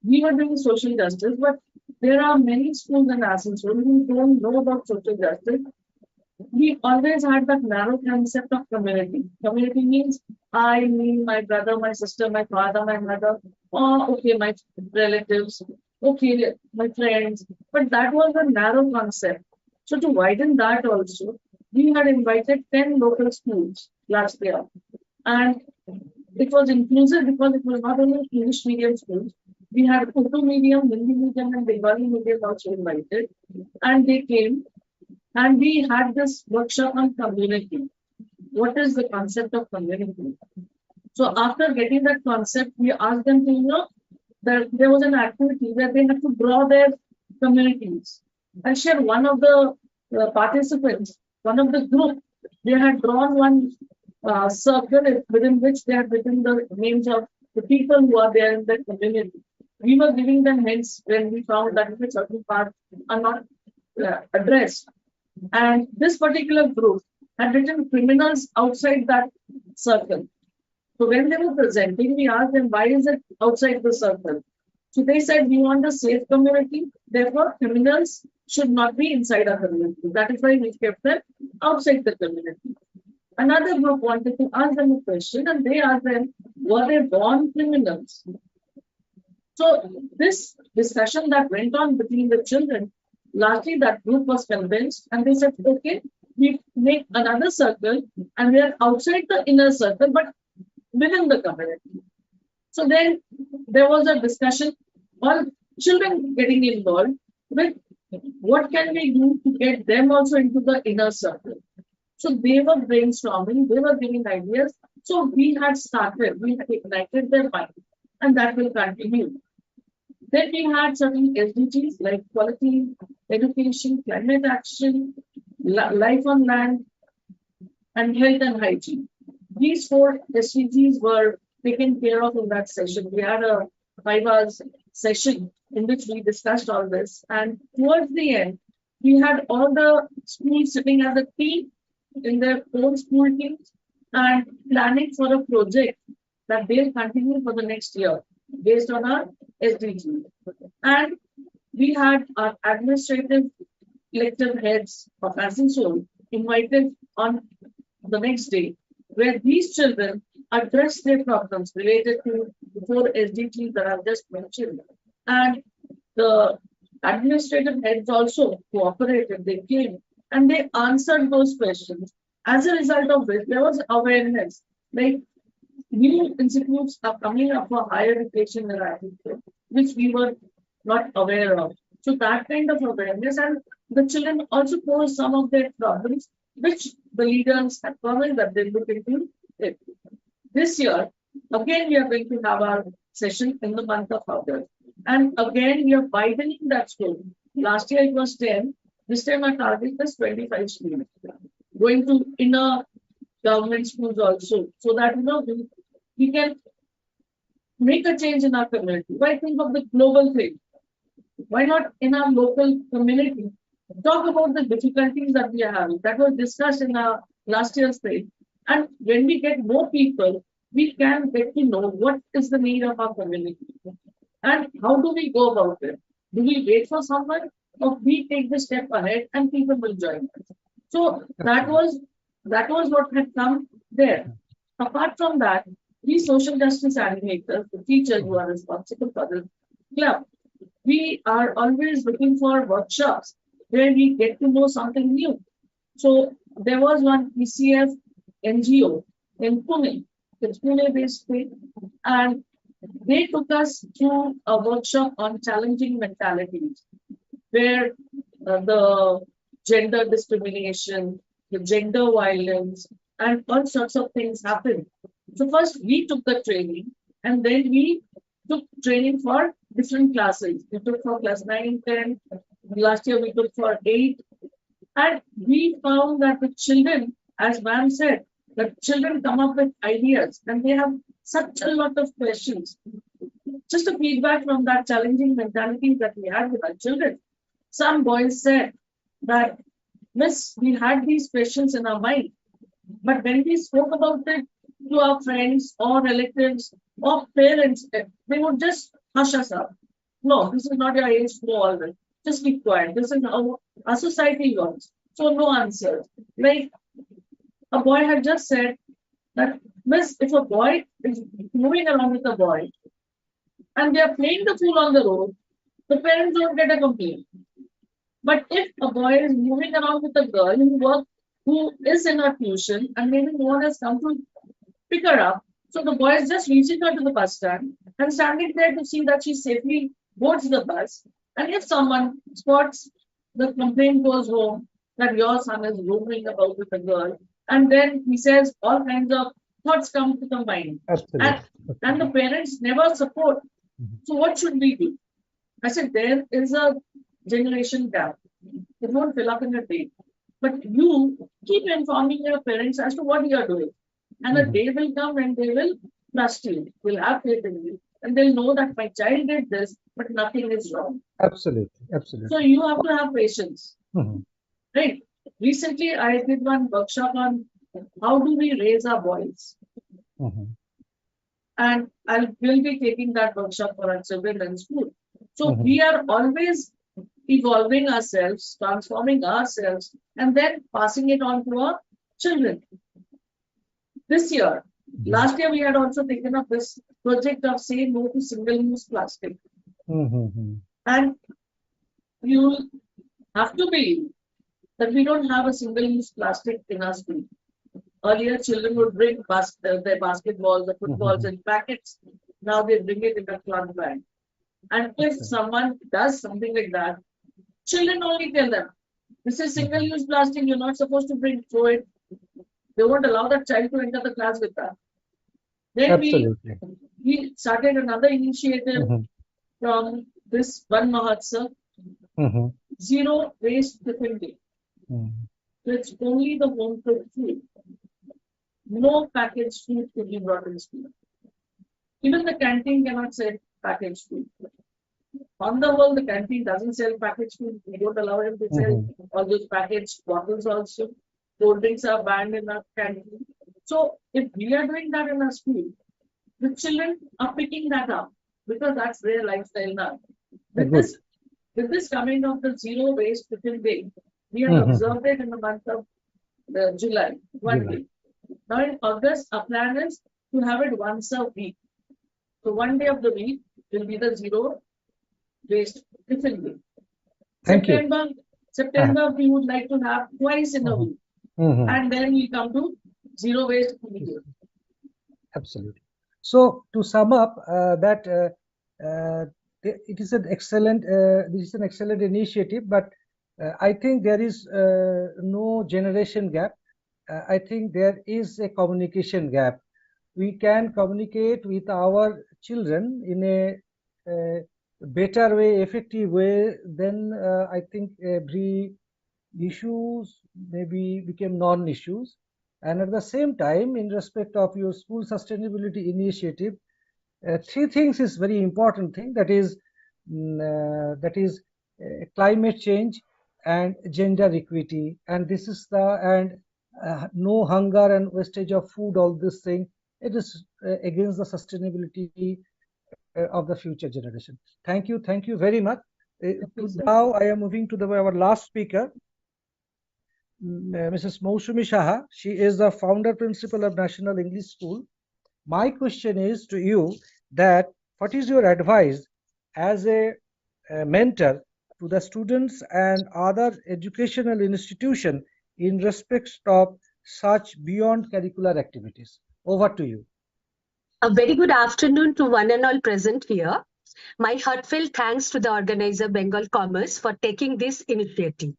We were doing social justice, but there are many schools in Asansol who don't know about social justice. We always had that narrow concept of community. Community means I, me, my brother, my sister, my father, my mother, okay, my relatives, okay, my friends. But that was a narrow concept. So to widen that also, we had invited 10 local schools last year. And it was inclusive because it was not only English medium schools. We had Urdu medium, Hindi medium, and Bengali medium also invited. And they came. And we had this workshop on community. What is the concept of community? So after getting that concept, we asked them to, that there was an activity where they had to draw their communities. And share one of the participants, one of the group, they had drawn one circle within which they had written the names of the people who are there in the community. We were giving them hints when we found that certain parts are not addressed. And this particular group had written criminals outside that circle. So when they were presenting, we asked them, why is it outside the circle? So they said, we want a safe community. Therefore, criminals should not be inside our community. That is why we kept them outside the community. Another group wanted to ask them a question, and they asked them, were they born criminals? So this discussion that went on between the children, largely that group was convinced, and they said, okay, we make another circle and we are outside the inner circle, but within the community. So then there was a discussion on children getting involved with what can we do to get them also into the inner circle. So they were brainstorming, they were giving ideas. So we had ignited their mind, and that will continue. Then we had certain SDGs like quality, education, climate action, life on land, and health and hygiene. These 4 SDGs were taken care of in that session. We had a 5 hours session in which we discussed all this. And towards the end, we had all the schools sitting as a team in their own school teams and planning for a project that they'll continue for the next year based on our SDG. And we had our administrative elective heads of Asansol invited on the next day, where these children addressed their problems related to the 4 SDGs that I've just mentioned. And the administrative heads also cooperated, they came and they answered those questions. As a result of which, there was awareness, like new institutes are coming up for higher education in Rajasthan, which we were not aware of. So that kind of awareness, and the children also posed some of their problems, which the leaders have promised that they look into it. This year, again, we are going to have our session in the month of August. And again, we are widening that scope. Last year it was 10. This time our target is 25 students. Going to inner government schools also, so that we can make a change in our community. Why think of the global thing? Why not in our local community? Talk about the difficulties that we are having. That was discussed in our last year's thing. And when we get more people, we can get to know what is the need of our community. And how do we go about it? Do we wait for someone, or we take the step ahead and people will join us? So that was what had come there. Apart from that, we social justice animators, the teachers who are responsible for this club, we are always looking for workshops where we get to know something new. So there was one PCF NGO in Pune, it's Pune-based thing, and they took us through a workshop on challenging mentalities, where the gender discrimination, the gender violence, and all sorts of things happened. So first we took the training, and then we took training for different classes. We took for class 9, 10, last year we took for 8. And we found that the children, as ma'am said, the children come up with ideas and they have such a lot of questions. Just a feedback from that challenging mentality that we had with our children. Some boys said that, Miss, we had these questions in our mind, but when we spoke about it to our friends or relatives or parents, they would just hush us up. No, this is not your age to know all this. Just be quiet. This is how our society works. So no answers. Like a boy had just said that, Miss, if a boy is moving around with a boy and they are playing the fool on the road, the parents don't get a complaint. But if a boy is moving around with a girl who is in her tuition and maybe no one has come to pick her up, so the boy is just reaching her to the bus stand and standing there to see that she safely boards the bus. And if someone spots, the complaint goes home that your son is roaming about with a girl, and then he says all kinds of thoughts come to the mind. Absolutely. And the parents never support. So what should we do? I said, there is a generation gap. It won't fill up in a day. But you keep informing your parents as to what you are doing. And a day will come when they will trust you, will have faith in you. And they'll know that my child did this, but nothing is wrong. Absolutely. Absolutely. So you have to have patience. Right. Recently, I did one workshop on how do we raise our boys. And I will be taking that workshop for our children in school. So we are always evolving ourselves, transforming ourselves, and then passing it on to our children. This year, last year we had also taken up this project of saying no to single-use plastic. And you have to believe that we don't have a single-use plastic in our school. Earlier, children would bring their basketballs, the footballs in packets. Now they bring it in a cloth bag. And if someone does something like that, children only tell them, this is single-use plastic, you're not supposed to throw it. They won't allow that child to enter the class with that. Then we started another initiative from this Van Mahotsav, Zero Waste Tiffin Day. It's only the home cooked food. No packaged food to be brought in school. Even the canteen cannot sell packaged food. On the whole, the canteen doesn't sell packaged food. We don't allow them to sell all those packaged bottles also. Cold drinks are banned in our canteen. So if we are doing that in our school, the children are picking that up because that's their lifestyle now. With Good. this coming of the zero waste tiffin day, we have observed it in the month of July, one day. Now in August, our plan is to have it once a week. So one day of the week will be the zero waste tiffin day. Thank you. September, we would like to have twice in a week. And then we come to zero waste immediately. Absolutely. So to sum up, it is an excellent this is an excellent initiative, but I think there is no generation gap. I think there is a communication gap. We can communicate with our children in a better way, effective way. Then I think every issues maybe became non-issues. And at the same time, in respect of your school sustainability initiative, three things is very important thing. That is climate change and gender equity, and this is no hunger and wastage of food. All this thing, it is against the sustainability of the future generation. Thank you very much. Now I am moving to our last speaker, Mrs. Mousumi Shaha. She is the founder principal of National English School. My question is to you that what is your advice as a mentor to the students and other educational institution in respect of such beyond curricular activities? Over to you. A very good afternoon to one and all present here. My heartfelt thanks to the organizer Bengal Commerce for taking this initiative.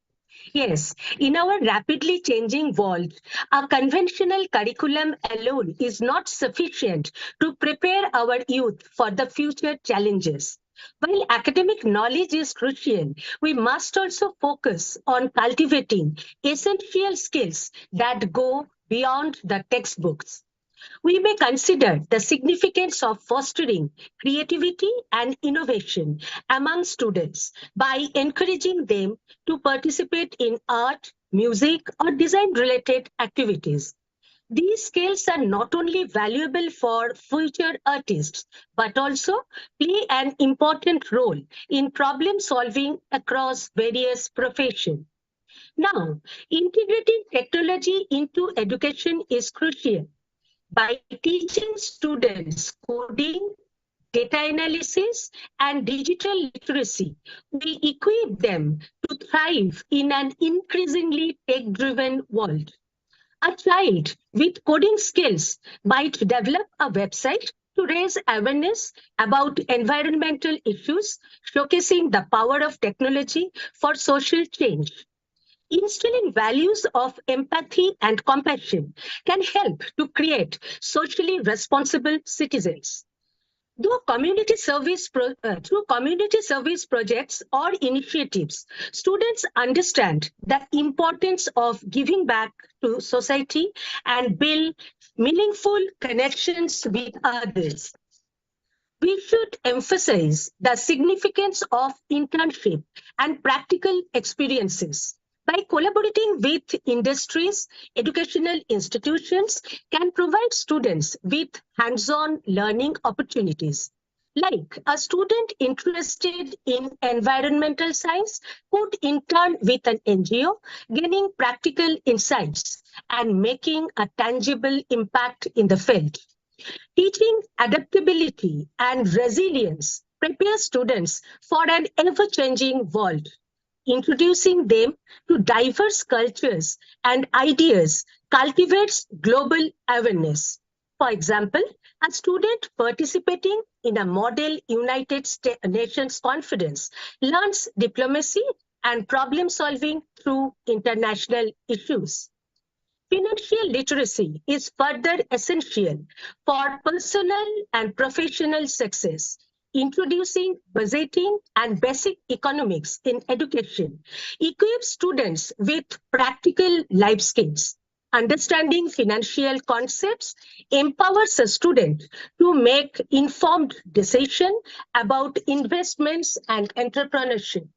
Yes, in our rapidly changing world, a conventional curriculum alone is not sufficient to prepare our youth for the future challenges. While academic knowledge is crucial, we must also focus on cultivating essential skills that go beyond the textbooks. We may consider the significance of fostering creativity and innovation among students by encouraging them to participate in art, music, or design-related activities. These skills are not only valuable for future artists, but also play an important role in problem solving across various professions. Now, integrating technology into education is crucial. By teaching students coding, data analysis, and digital literacy, we equip them to thrive in an increasingly tech-driven world. A child with coding skills might develop a website to raise awareness about environmental issues, showcasing the power of technology for social change. Instilling values of empathy and compassion can help to create socially responsible citizens. Through community service projects or initiatives, students understand the importance of giving back to society and build meaningful connections with others. We should emphasize the significance of internship and practical experiences. By collaborating with industries, educational institutions can provide students with hands-on learning opportunities. Like a student interested in environmental science could intern with an NGO, gaining practical insights and making a tangible impact in the field. Teaching adaptability and resilience prepares students for an ever-changing world. Introducing them to diverse cultures and ideas cultivates global awareness. For example, a student participating in a model United Nations conference learns diplomacy and problem solving through international issues. Financial literacy is further essential for personal and professional success. Introducing budgeting and basic economics in education equips students with practical life skills. Understanding financial concepts empowers a student to make informed decisions about investments and entrepreneurship.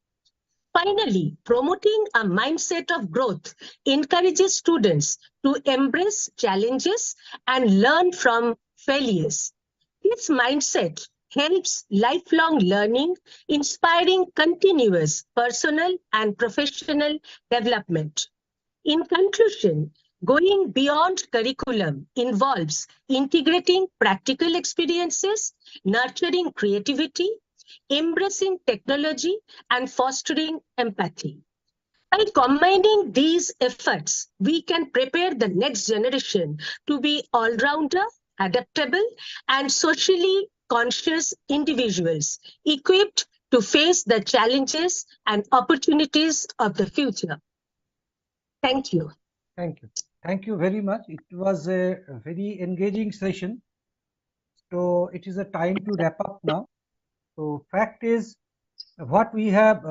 Finally, promoting a mindset of growth encourages students to embrace challenges and learn from failures. This mindset helps lifelong learning, inspiring continuous personal and professional development. In conclusion, going beyond curriculum involves integrating practical experiences, nurturing creativity, embracing technology, and fostering empathy. By combining these efforts, we can prepare the next generation to be all-rounder, adaptable, and socially conscious individuals equipped to face the challenges and opportunities of the future. Thank you. Thank you. Thank you very much. It was a very engaging session. So it is a time to wrap up now. So fact is, what we have,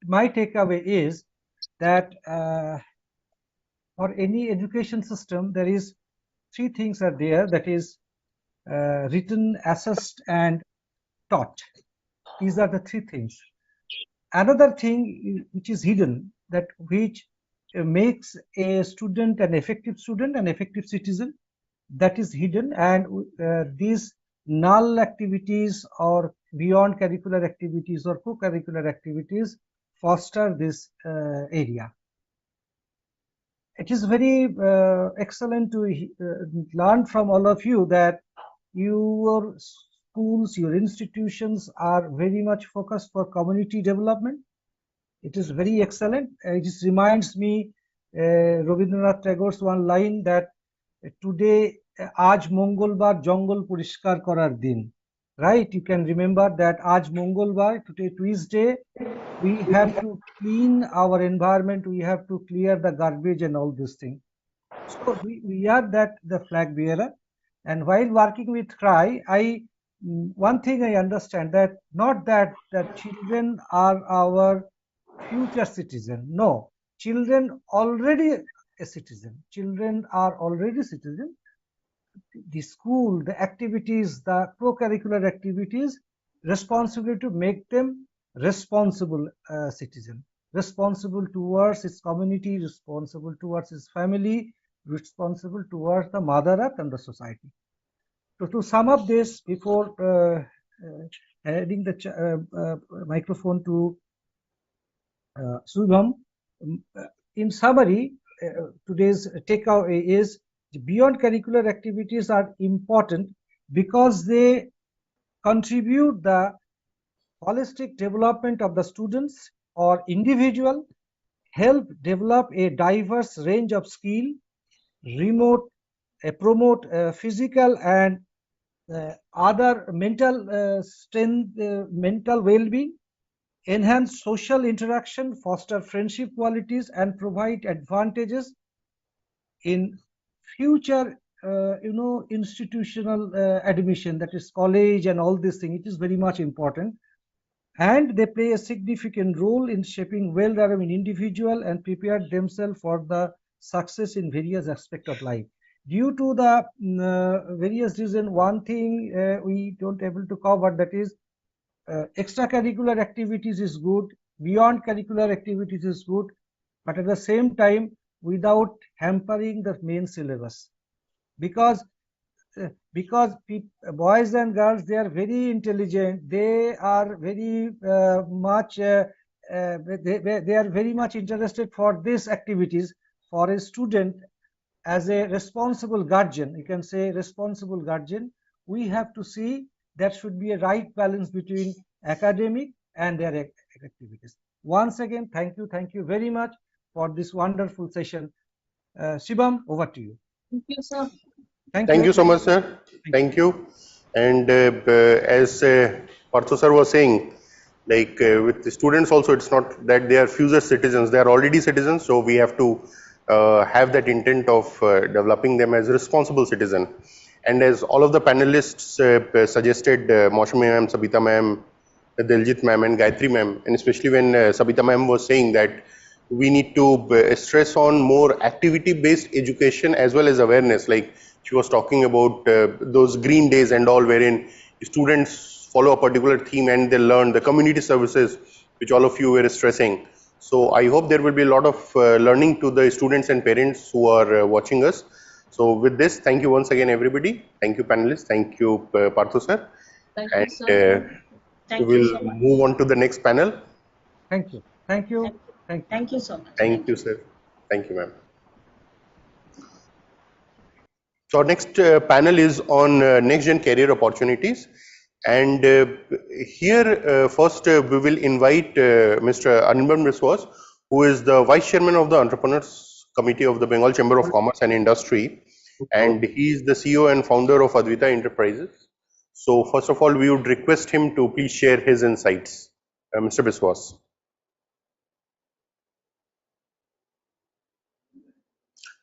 my takeaway is that for any education system, there is three things are there, that is written, assessed, and taught. These are the three things. Another thing which is hidden, that which makes a student an effective citizen, that is hidden, and these null activities or beyond curricular activities or co-curricular activities foster this area. It is very excellent to learn from all of you that your schools, your institutions are very much focused for community development. It is very excellent. It just reminds me Rabindranath Tagore's one line that today, Aaj Mongolbar Jongol Purishkar Korar Din. Right? You can remember that Aaj Mongolbar, today Tuesday, we have to clean our environment, we have to clear the garbage and all these things. So we are the flag bearer. And while working with CRY, one thing I understand, that not that children are our future citizen. No, children already a citizen. Children are already citizen. The school, the activities, the co-curricular activities, responsibility to make them responsible citizen, responsible towards its community, responsible towards its family, responsible towards the mother earth and the society. So to sum up this, before handing the microphone to Shubham, in summary, today's takeaway is beyond curricular activities are important because they contribute the holistic development of the students or individual, help develop a diverse range of skill, promote physical and other mental strength, mental well-being, enhance social interaction, foster friendship qualities, and provide advantages in future institutional admission, that is college and all these things. It is very much important, and they play a significant role in shaping well-rounded individual and prepare themselves for the success in various aspects of life. Due to the various reasons, one thing we don't able to cover, that is extracurricular activities is good, beyond curricular activities is good, but at the same time without hampering the main syllabus, because boys and girls, they are very intelligent, they are very much they are very much interested for these activities. For a student, as a responsible guardian, you can say responsible guardian, we have to see there should be a right balance between academic and their activities. Once again, thank you very much for this wonderful session. Shubham, over to you. Thank you, sir. Thank you so much, sir. Thank you. And as Partho sir was saying, like with the students also, it's not that they are future citizens, they are already citizens. So we have to have that intent of developing them as responsible citizen. And as all of the panelists suggested, Maushami ma'am, Sabita ma'am, Diljit ma'am and Gayatri ma'am, and especially when Sabita ma'am was saying that we need to stress on more activity-based education as well as awareness. Like she was talking about those green days and all, wherein students follow a particular theme and they learn the community services, which all of you were stressing. So I hope there will be a lot of learning to the students and parents who are watching us. So with this, thank you once again, everybody. Thank you, panelists. Thank you, Parthu sir. Thank And you, sir. Thank we you will so much. move on to the next panel. Thank you. Thank you. Thank you. Thank you so much. Thank you, sir. Thank you, ma'am. So our next panel is on next-gen career opportunities. And here, first, we will invite Mr. Anirban Biswas, who is the Vice Chairman of the Entrepreneurs Committee of the Bengal Chamber of Commerce and Industry. And he is the CEO and founder of Advita Enterprises. So first of all, we would request him to please share his insights. Mr. Biswas.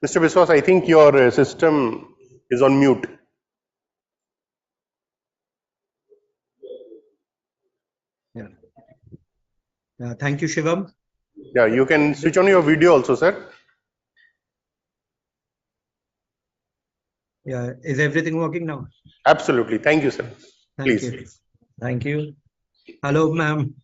Mr. Biswas, I think your system is on mute. Yeah. Thank you, Shivam. Yeah, you can switch on your video also, sir. Yeah, is everything working now? Absolutely. Thank you, sir. Thank Please. you. Thank you. Hello, ma'am.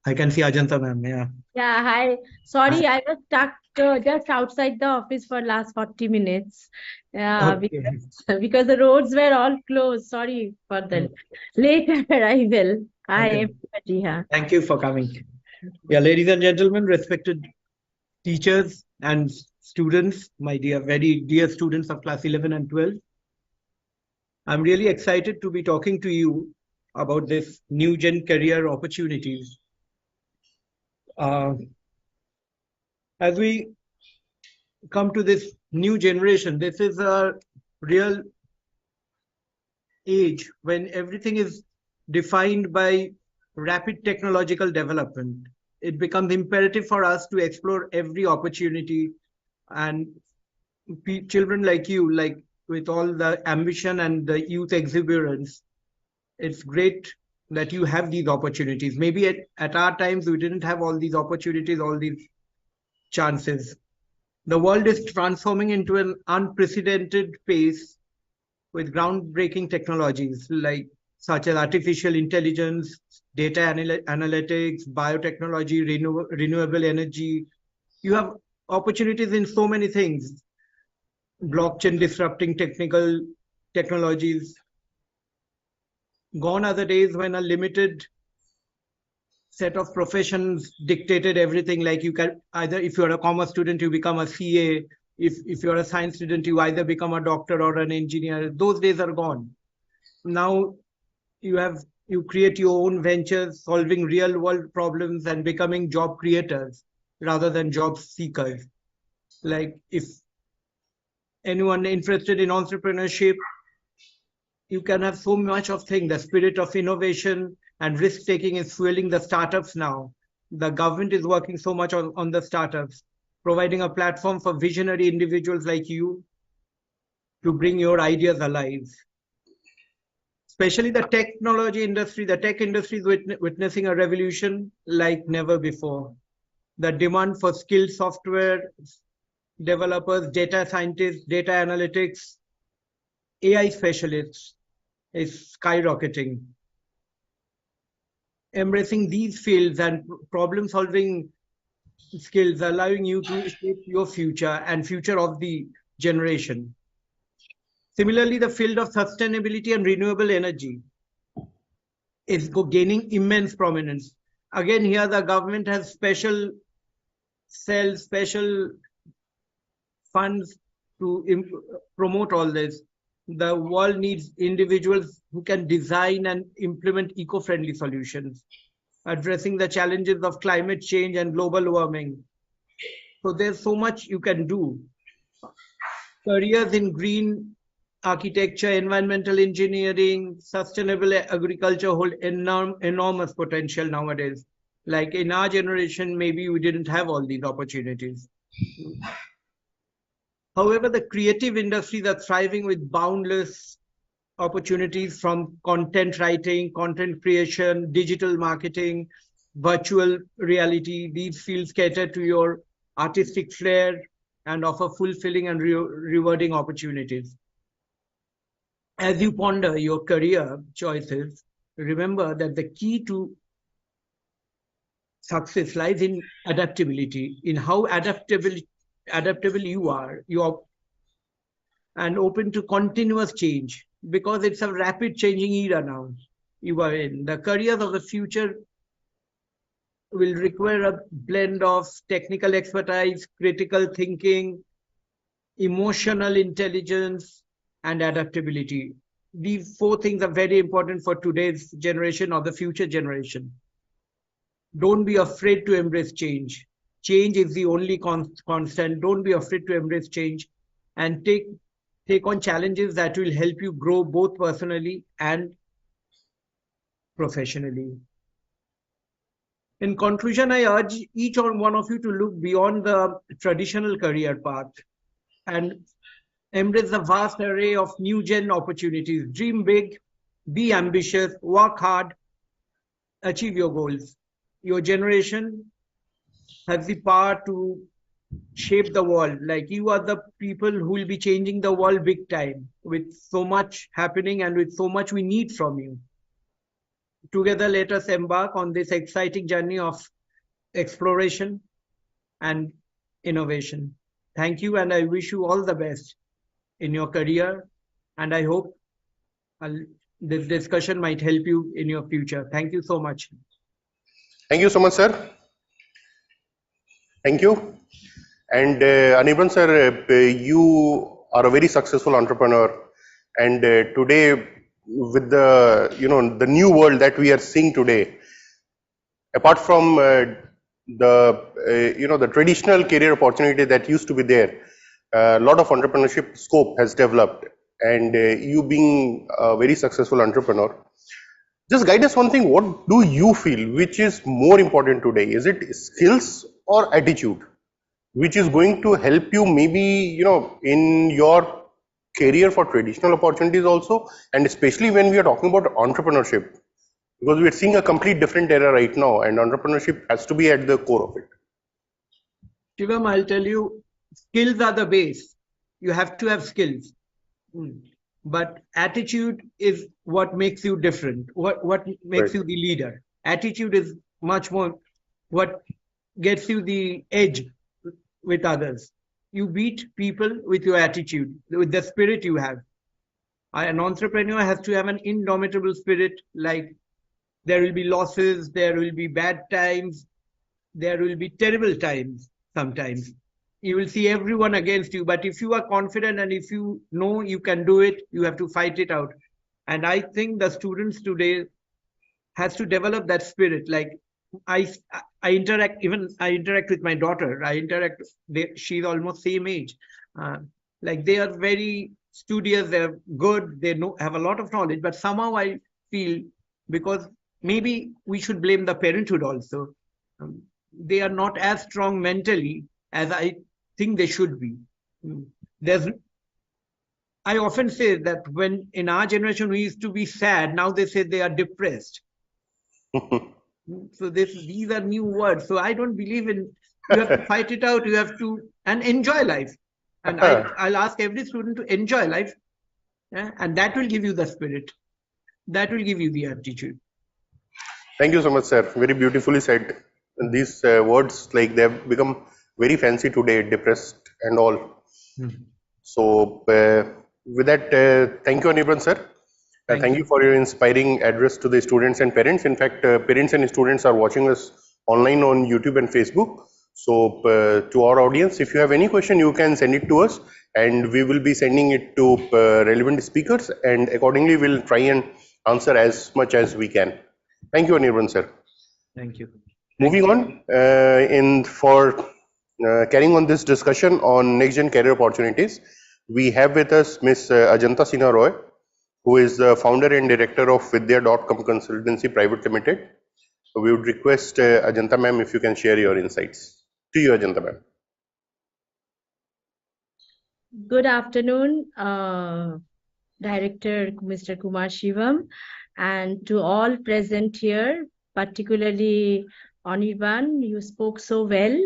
I can see Ajanta, ma'am. Yeah. Yeah, hi. Sorry, I was stuck just outside the office for last 40 minutes. Okay. Because the roads were all closed. Sorry for the late arrival. Hi, Okay. everybody. Yeah. Thank you for coming. Yeah, ladies and gentlemen, respected teachers and students, my very dear students of class 11 and 12. I'm really excited to be talking to you about this new gen career opportunities. As we come to this new generation, this is a real age when everything is defined by rapid technological development. It becomes imperative for us to explore every opportunity, and children like you, like with all the ambition and the youth exuberance, it's great that you have these opportunities. Maybe at our times, we didn't have all these opportunities, all these chances. The world is transforming into an unprecedented pace with groundbreaking technologies such as artificial intelligence, data analytics, biotechnology, renewable energy. You have opportunities in so many things. Blockchain disrupting technologies. Gone are the days when a limited set of professions dictated everything. Like you can either, if you're a commerce student, you become a CA. If you're a science student, you either become a doctor or an engineer. Those days are gone. Now you create your own ventures, solving real world problems and becoming job creators rather than job seekers. Like if anyone interested in entrepreneurship, you can have so much of things. The spirit of innovation and risk taking is fueling the startups now. The government is working so much on the startups, providing a platform for visionary individuals like you to bring your ideas alive. Especially the technology industry, the tech industry is witnessing a revolution like never before. The demand for skilled software developers, data scientists, data analytics, AI specialists is skyrocketing. Embracing these fields and problem-solving skills, allowing you to shape your future and future of the generation. Similarly, the field of sustainability and renewable energy is gaining immense prominence. Again, here the government has special cells, special funds to promote all this. The world needs individuals who can design and implement eco-friendly solutions, addressing the challenges of climate change and global warming. So there's so much you can do. Careers in green architecture, environmental engineering, sustainable agriculture hold enormous potential nowadays. Like in our generation, maybe we didn't have all these opportunities. However, the creative industries are thriving with boundless opportunities from content writing, content creation, digital marketing, virtual reality. These fields cater to your artistic flair and offer fulfilling and rewarding opportunities. As you ponder your career choices, remember that the key to success lies in adaptability, in how adaptable you are, and open to continuous change, because it's a rapid changing era now you are in. The careers of the future will require a blend of technical expertise, critical thinking, emotional intelligence, and adaptability. These 4 things are very important for today's generation or the future generation. Don't be afraid to embrace change. Change is the only constant. Don't be afraid to embrace change and take on challenges that will help you grow both personally and professionally. In conclusion, I urge each one of you to look beyond the traditional career path and embrace the vast array of new gen opportunities. Dream big, be ambitious, work hard, achieve your goals. Your generation has the power to shape the world. Like, you are the people who will be changing the world big time, with so much happening and with so much we need from you. Together, let us embark on this exciting journey of exploration and innovation. Thank you, and I wish you all the best in your career, and I hope this discussion might help you in your future. Thank you so much. Thank you so much, sir. Thank you. And Anirban sir, you are a very successful entrepreneur, and today, with the the new world that we are seeing today, apart from the traditional career opportunity that used to be there, a lot of entrepreneurship scope has developed, and you being a very successful entrepreneur, just guide us one thing. What do you feel which is more important today? Is it skills or attitude which is going to help you maybe in your career for traditional opportunities also, and especially when we are talking about entrepreneurship, because we are seeing a complete different era right now, and entrepreneurship has to be at the core of it. Shivam, I'll tell you, skills are the base. You have to have skills. But attitude is what makes you different, what makes you the leader. Attitude is much more what gets you the edge with others. You beat people with your attitude, with the spirit you have. An entrepreneur has to have an indomitable spirit. Like, there will be losses, there will be bad times, there will be terrible times sometimes. You will see everyone against you, but if you are confident and if you know you can do it, you have to fight it out. And I think the students today has to develop that spirit. Like, I interact with my daughter. She's almost same age. Like, they are very studious, they're good, they have a lot of knowledge, but somehow I feel, because maybe we should blame the parenthood also, they are not as strong mentally as I think they should be. I often say that when in our generation we used to be sad, now they say they are depressed. So these are new words. So I don't believe in, you have to fight it out, you have to, and enjoy life. And I'll ask every student to enjoy life, and that will give you the spirit. That will give you the attitude. Thank you so much, sir. Very beautifully said. And these words, like, they have become very fancy today, depressed and all. So with that, thank you, Anirban sir. Thank you for your inspiring address to the students and parents. In fact, parents and students are watching us online on YouTube and Facebook. So to our audience, if you have any question, you can send it to us, and we will be sending it to relevant speakers, and accordingly we'll try and answer as much as we can. Thank you, Anirban sir. Thank you. Moving on, carrying on this discussion on next gen career opportunities, we have with us Ms. Ajanta Sinha Roy, who is the founder and director of Vidya.com Consultancy Private Limited. So we would request Ajanta ma'am, if you can share your insights. To you, Ajanta ma'am. Good afternoon, Director Mr. Kumar Shivam, and to all present here, particularly Anirban, you spoke so well,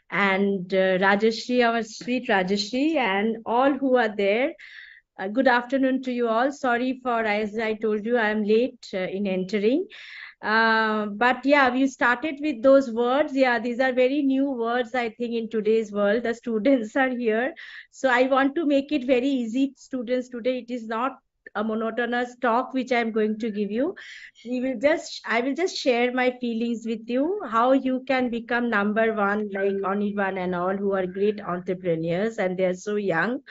and Rajashri, our sweet Rajashri, and all who are there. Good afternoon to you all. Sorry for, as I told you, I am late in entering. But yeah, we started with those words. Yeah, these are very new words, I think, in today's world. The students are here. So I want to make it very easy, students, today. It is not a monotonous talk which I'm going to give you. I will just share my feelings with you, how you can become number one, like Anirban and all, who are great entrepreneurs and they're so young.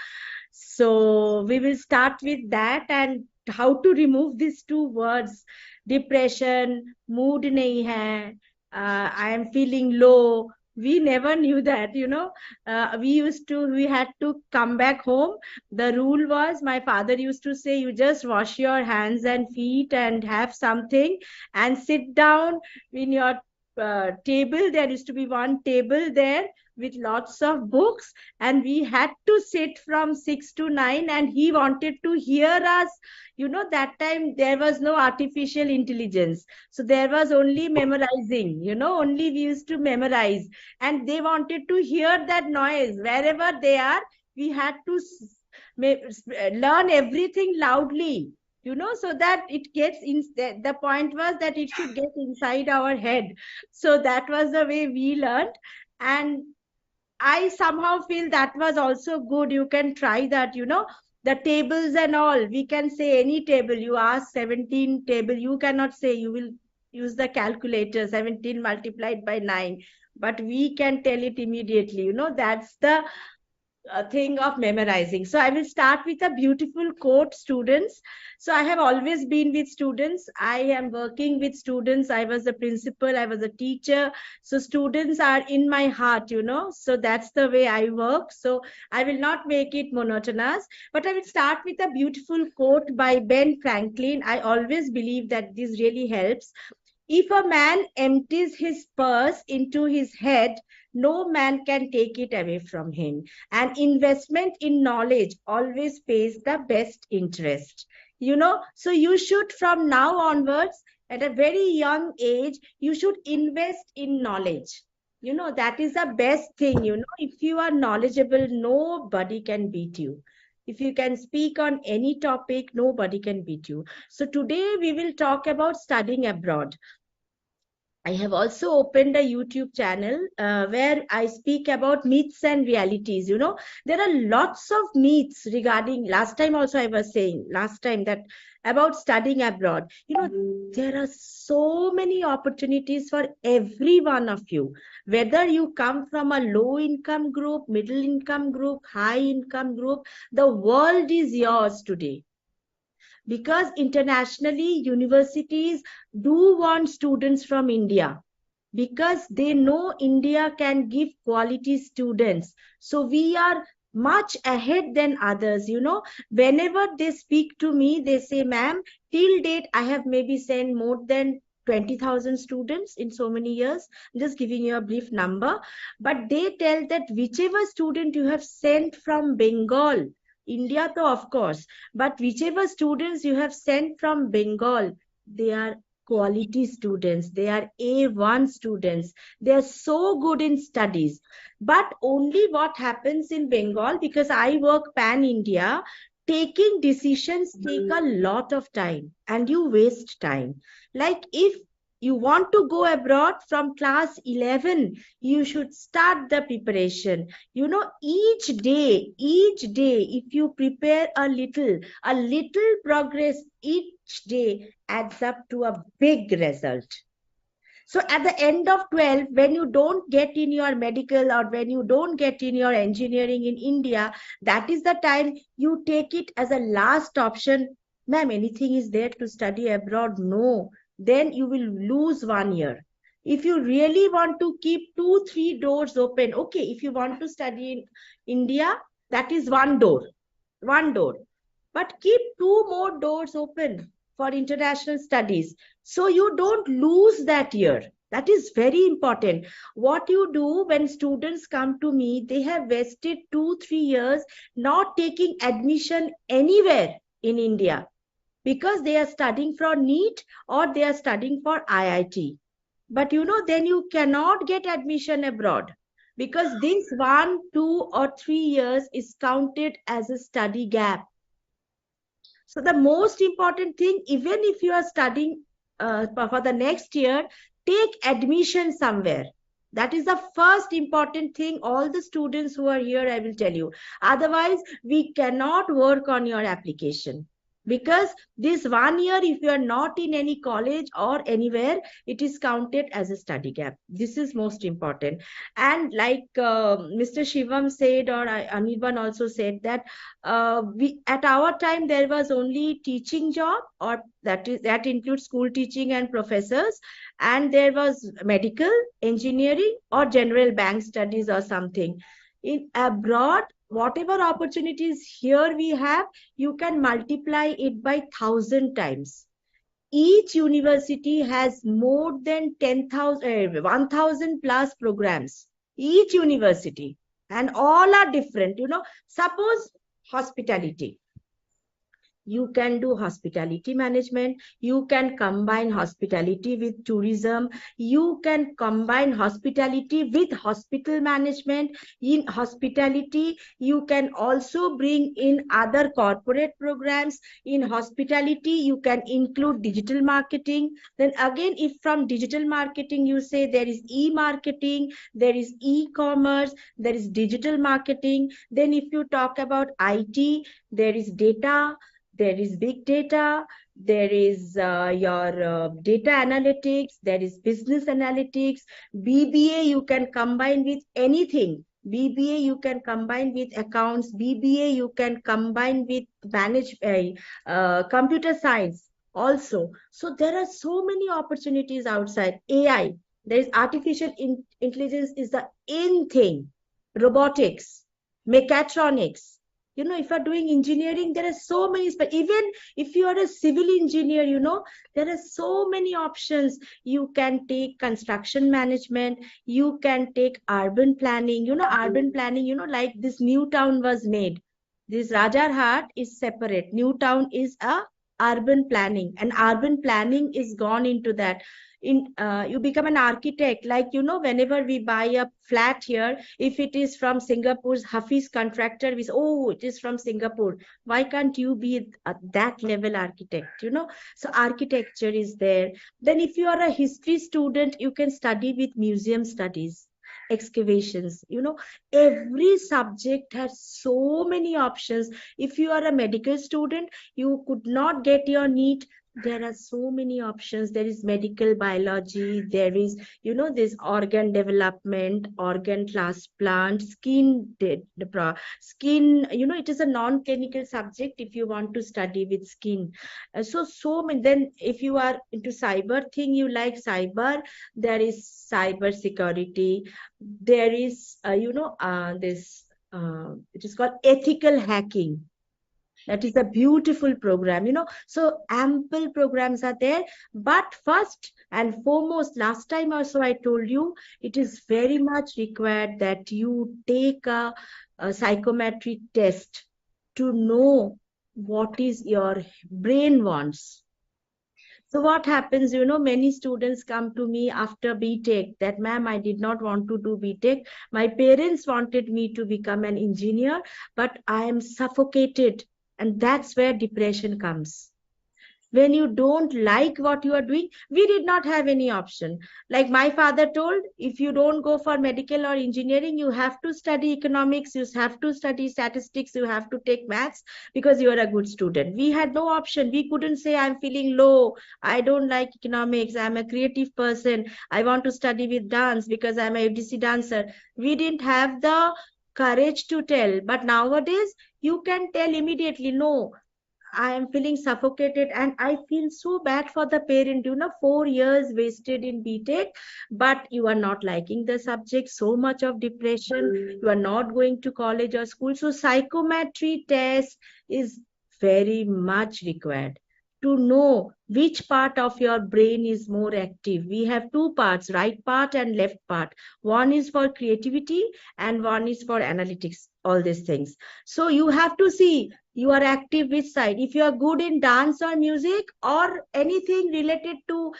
So we will start with that, and how to remove these two words, depression, mood nahi hai, I am feeling low. We never knew that, we had to come back home. The rule was, my father used to say, you just wash your hands and feet and have something and sit down in your table. There used to be one table there with lots of books, and we had to sit from 6 to 9, and he wanted to hear us. That time there was no artificial intelligence, so there was only memorizing, only we used to memorize, and they wanted to hear that noise wherever they are. We had to learn everything loudly, so that it gets in. The point was that it should get inside our head. So that was the way we learned, and I somehow feel that was also good. You can try that, the tables and all. We can say any table. You ask 17 table, you cannot say, you will use the calculator, 17 multiplied by 9. But we can tell it immediately, that's the thing of memorizing. So I will start with a beautiful quote, students. So I have always been with students. I am working with students. I was a principal, I was a teacher. So students are in my heart, so that's the way I work. So I will not make it monotonous, but I will start with a beautiful quote by Ben Franklin. I always believe that this really helps. If a man empties his purse into his head, no man can take it away from him. And investment in knowledge always pays the best interest. So you should, from now onwards, at a very young age, you should invest in knowledge. That is the best thing. If you are knowledgeable, nobody can beat you. If you can speak on any topic, nobody can beat you. So today we will talk about studying abroad. I have also opened a YouTube channel where I speak about myths and realities. There are lots of myths regarding, last time also I was saying, that about studying abroad. There are so many opportunities for every one of you. Whether you come from a low income group, middle income group, high income group, the world is yours today. Because internationally, universities do want students from India, because they know India can give quality students. So we are much ahead than others. Whenever they speak to me, they say, ma'am, till date, I have maybe sent more than 20,000 students in so many years. I'm just giving you a brief number. But they tell that whichever student you have sent from Bengal, India, though, of course, but whichever students you have sent from Bengal, they are quality students. They are A1 students. They are so good in studies. But only what happens in Bengal, because I work pan-India, taking decisions take a lot of time and you waste time. Like if you want to go abroad from class 11, you should start the preparation. Each day, if you prepare a little progress each day adds up to a big result. So at the end of 12, when you don't get in your medical or when you don't get in your engineering in India, that is the time you take it as a last option. Ma'am, anything is there to study abroad? No. Then you will lose 1 year. If you really want to keep 2-3 doors open, okay, if you want to study in India, that is one door. But keep 2 more doors open for international studies, so you don't lose that year. That is very important. What you do when students come to me, they have wasted 2-3 years not taking admission anywhere in India, because they are studying for NEET or they are studying for IIT. But then you cannot get admission abroad, because this 1, 2 or 3 years is counted as a study gap. So the most important thing, even if you are studying for the next year, take admission somewhere. That is the first important thing. All the students who are here, I will tell you. Otherwise, we cannot work on your application. Because this 1 year, if you are not in any college or anywhere, it is counted as a study gap. This is most important. And like Mr. Shivam said, or Anirban also said that we at our time there was only teaching job, or that includes school teaching and professors, and there was medical, engineering, or general bank studies or something. In abroad, whatever opportunities here we have, you can multiply it by 1,000 times. Each university has more than 1,000 plus programs. Each university, and all are different. Suppose hospitality. You can do hospitality management. You can combine hospitality with tourism. You can combine hospitality with hospital management. In hospitality, you can also bring in other corporate programs. In hospitality, you can include digital marketing. Then again, if from digital marketing, you say there is e-marketing, there is e-commerce, there is digital marketing. Then if you talk about IT, there is data, there is big data, there is your data analytics, there is business analytics. BBA you can combine with anything. BBA you can combine with accounts. BBA you can combine with computer science also. So there are so many opportunities outside. AI, there is artificial intelligence is the in thing. Robotics, mechatronics. If you're doing engineering, there are so many, but even if you are a civil engineer, there are so many options. You can take construction management, you can take urban planning, urban planning, like this new town was made. This Rajarhat is separate. New town is a urban planning, and urban planning is gone into that. You become an architect, like whenever we buy a flat here, if it is from Singapore's Hafiz contractor, we say, oh, it is from Singapore. Why can't you be at that level architect? So architecture is there. Then if you are a history student, you can study with museum studies, excavations. Every subject has so many options. If you are a medical student, you could not get your NEET. There are so many options. There is medical biology. There is, this organ development, organ transplant, skin, it is a non-clinical subject if you want to study with skin. So many. Then if you are into cyber thing, you like cyber, there is cyber security. There is, this, it is called ethical hacking. That is a beautiful program, So ample programs are there. But first and foremost, last time also I told you, it is very much required that you take a psychometric test to know what is your brain wants. So what happens, many students come to me after BTech that, ma'am, I did not want to do BTech. My parents wanted me to become an engineer, but I am suffocated. And that's where depression comes. When you don't like what you are doing, we did not have any option. Like my father told, if you don't go for medical or engineering, you have to study economics, you have to study statistics, you have to take maths because you are a good student. We had no option. We couldn't say, I'm feeling low, I don't like economics, I'm a creative person, I want to study with dance because I'm a FDC dancer. We didn't have the courage to tell. But nowadays, you can tell immediately, no, I am feeling suffocated, and I feel so bad for the parent, 4 years wasted in BTech, but you are not liking the subject, so much of depression, you are not going to college or school. So psychometry test is very much required to know which part of your brain is more active. We have two parts, right part and left part. One is for creativity and one is for analytics, all these things. So you have to see you are active which side. If you are good in dance or music or anything related to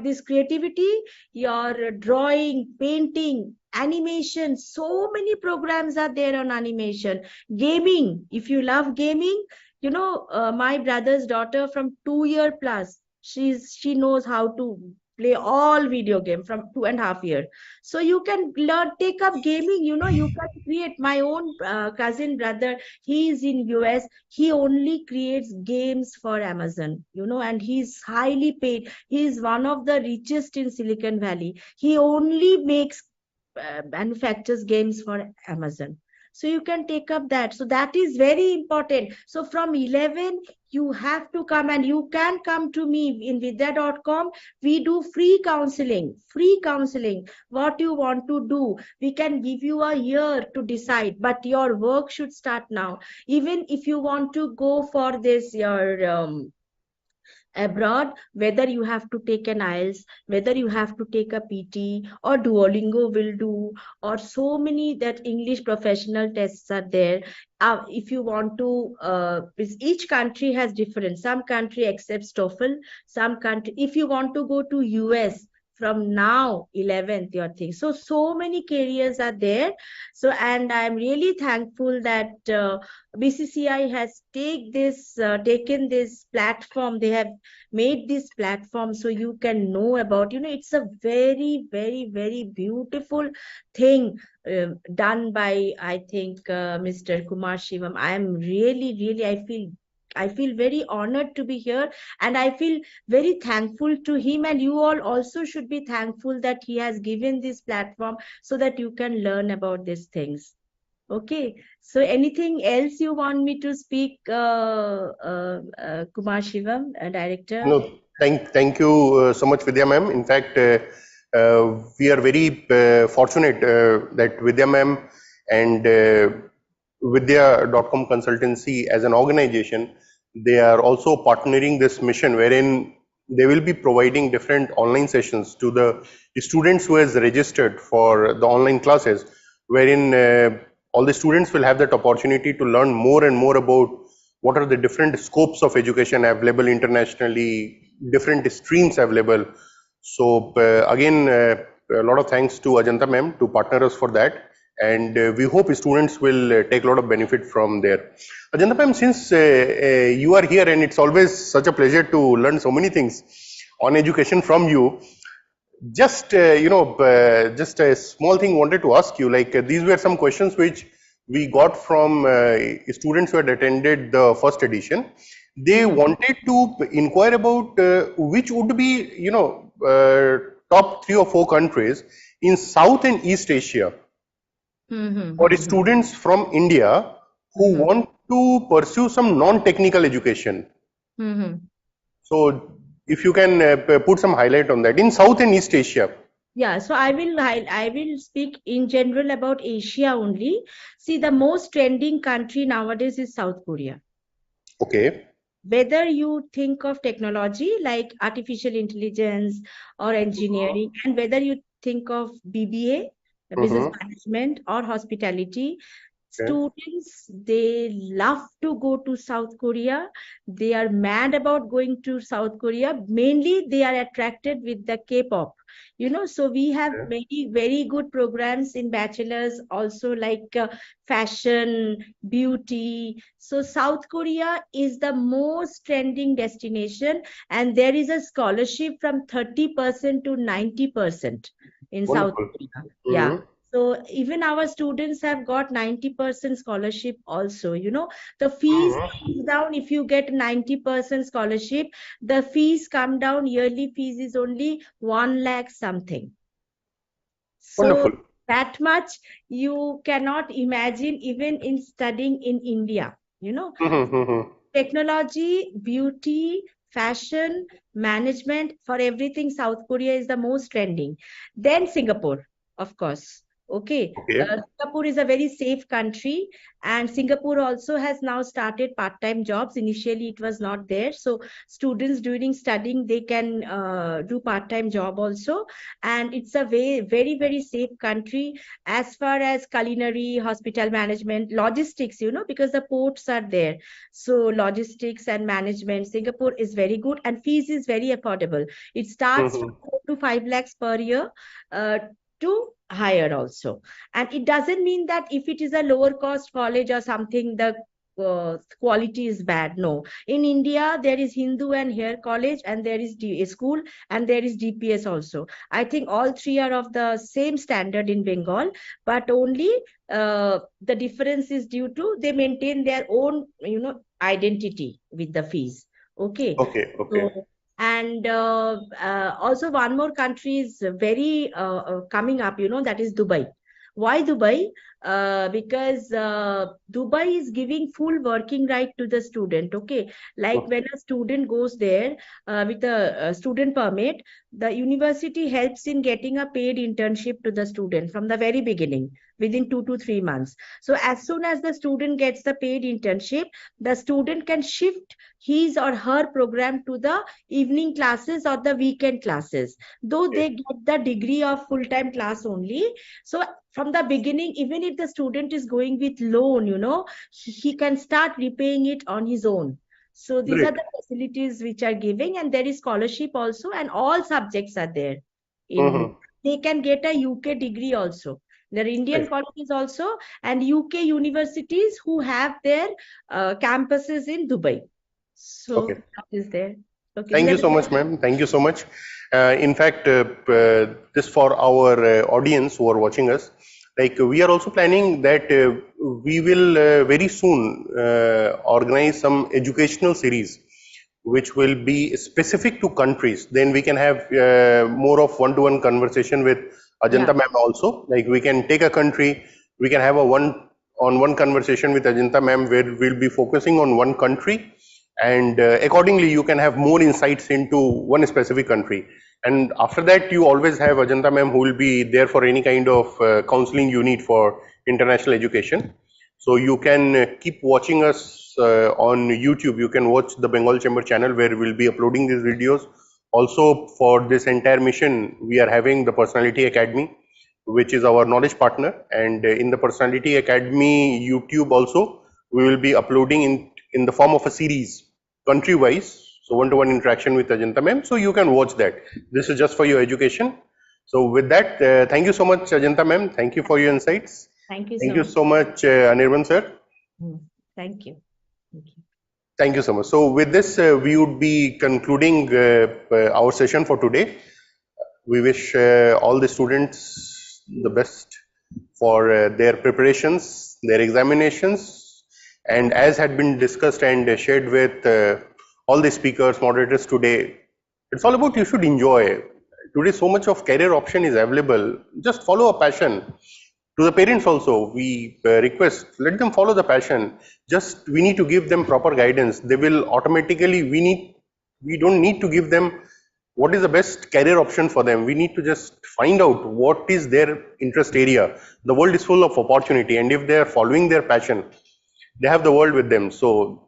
this creativity, your drawing, painting, animation, so many programs are there on animation. Gaming, if you love gaming, my brother's daughter from 2 year plus, She knows how to play all video game from 2.5 years. So you can learn, take up gaming, you can create. My own cousin brother, he is in US, he only creates games for Amazon, and he's highly paid. He is one of the richest in Silicon Valley. He only makes manufactures games for Amazon. So you can take up that. So that is very important. So from 11, you have to come, and you can come to me in vidya.com. We do free counseling. What you want to do. We can give you a year to decide, but your work should start now. Even if you want to go for this, your abroad, whether you have to take an IELTS, whether you have to take a PT, or Duolingo will do, or so many that English professional tests are there. If you want to, each country has different. Some country accepts TOEFL, some country, if you want to go to US, from now 11th your thing. So many careers are there. So, and I'm really thankful that BCCI has taken this platform. They have made this platform so you can know about, it's a very, very, very beautiful thing done by, I think, Mr. Kumar Shivam. I am really, I feel very honored to be here, and I feel very thankful to him, and you all also should be thankful that he has given this platform so that you can learn about these things. Okay, so anything else you want me to speak, Kumar Shivam, Director? No, thank you so much, Vidya ma'am. In fact, we are very fortunate that Vidya ma'am and Vidya.com Consultancy as an organization, they are also partnering this mission wherein they will be providing different online sessions to the students who has registered for the online classes, wherein all the students will have that opportunity to learn more and more about what are the different scopes of education available internationally, different streams available. So again, a lot of thanks to Ajanta ma'am to partner us for that. And we hope students will take a lot of benefit from there. Ajanta ma'am, since you are here and it's always such a pleasure to learn so many things on education from you, just just a small thing wanted to ask you, like these were some questions which we got from students who had attended the first edition. They wanted to inquire about which would be, top 3 or 4 countries in South and East Asia for students from India who want to pursue some non-technical education. So if you can put some highlight on that in South and East Asia. Yeah, so I will speak in general about Asia only. See, the most trending country nowadays is South Korea. Okay. Whether you think of technology like artificial intelligence or engineering, and whether you think of BBA, business management, or hospitality, students, they love to go to South Korea. They are mad about going to South Korea. Mainly, they are attracted with the K-pop. So we have many very good programs in bachelors, also like fashion, beauty. So South Korea is the most trending destination, and there is a scholarship from 30% to 90% in South Korea. Yeah. So even our students have got 90% scholarship also, the fees comes down. If you get 90% scholarship, the fees come down. Yearly fees is only 1 lakh something. So that much you cannot imagine even in studying in India, Technology, beauty, fashion, management, for everything, South Korea is the most trending. Then Singapore, of course. Okay. Singapore is a very safe country, and Singapore also has now started part-time jobs. Initially, it was not there. So students during studying, they can do part-time job also. And it's a very, very safe country as far as culinary, hospital management, logistics, because the ports are there. So logistics and management, Singapore is very good, and fees is very affordable. It starts from 4 to 5 lakhs per year to higher also. And it doesn't mean that if it is a lower cost college or something, the quality is bad. No. In India, there is Hindu and Hair College, and there is school, and there is DPS also. I think all three are of the same standard in Bengal, but only the difference is due to they maintain their own, identity with the fees. Okay. Okay. So, and also one more country is very coming up, that is Dubai. Why Dubai? Because Dubai is giving full working right to the student. Okay, like when a student goes there with a student permit, the university helps in getting a paid internship to the student from the very beginning, within 2 to 3 months. So as soon as the student gets the paid internship, the student can shift his or her program to the evening classes or the weekend classes, though they get the degree of full-time class only. So from the beginning, even if the student is going with loan, he can start repaying it on his own. So these are the facilities which are giving, and there is scholarship also, and all subjects are there. They can get a UK degree also. There are Indian colleges also, and UK universities who have their campuses in Dubai. So that is there. Okay. Thank you so much, ma'am. Thank you so much. In fact, this for our audience who are watching us, like we are also planning that we will very soon organize some educational series which will be specific to countries. Then we can have more of one-to-one conversation with Ajanta ma'am also. Like we can take a country, we can have a one-on-one conversation with Ajanta ma'am where we'll be focusing on one country, and accordingly you can have more insights into one specific country. And after that, you always have Ajanta ma'am who will be there for any kind of counseling you need for international education. So you can keep watching us on YouTube. You can watch the Bengal Chamber channel where we'll be uploading these videos. Also, for this entire mission, we are having the Personality Academy, which is our knowledge partner. And in the Personality Academy YouTube also, we will be uploading in the form of a series, country-wise. So one-to-one interaction with Ajanta ma'am. So you can watch that. This is just for your education. So with that, thank you so much, Ajanta ma'am. Thank you for your insights. Thank you. Thank you so much, Anirban sir. Thank you. Thank you so much. So with this, we would be concluding our session for today. We wish all the students the best for their preparations, their examinations, and as had been discussed and shared with all the speakers, moderators today, it's all about you should enjoy. Today, so much of career option is available. Just follow a passion. To the parents also, we request, let them follow the passion. Just we need to give them proper guidance. They will automatically, we don't need to give them what is the best career option for them. We need to just find out what is their interest area. The world is full of opportunity, and if they are following their passion, they have the world with them. So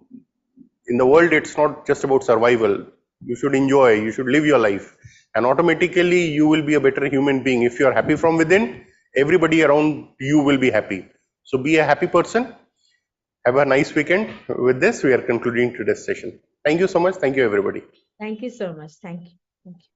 in the world, it's not just about survival. You should enjoy, you should live your life, and automatically you will be a better human being. If you are happy from within, everybody around you will be happy. So be a happy person. Have a nice weekend. With this, we are concluding today's session. Thank you so much. Thank you, everybody. Thank you so much. Thank you. Thank you.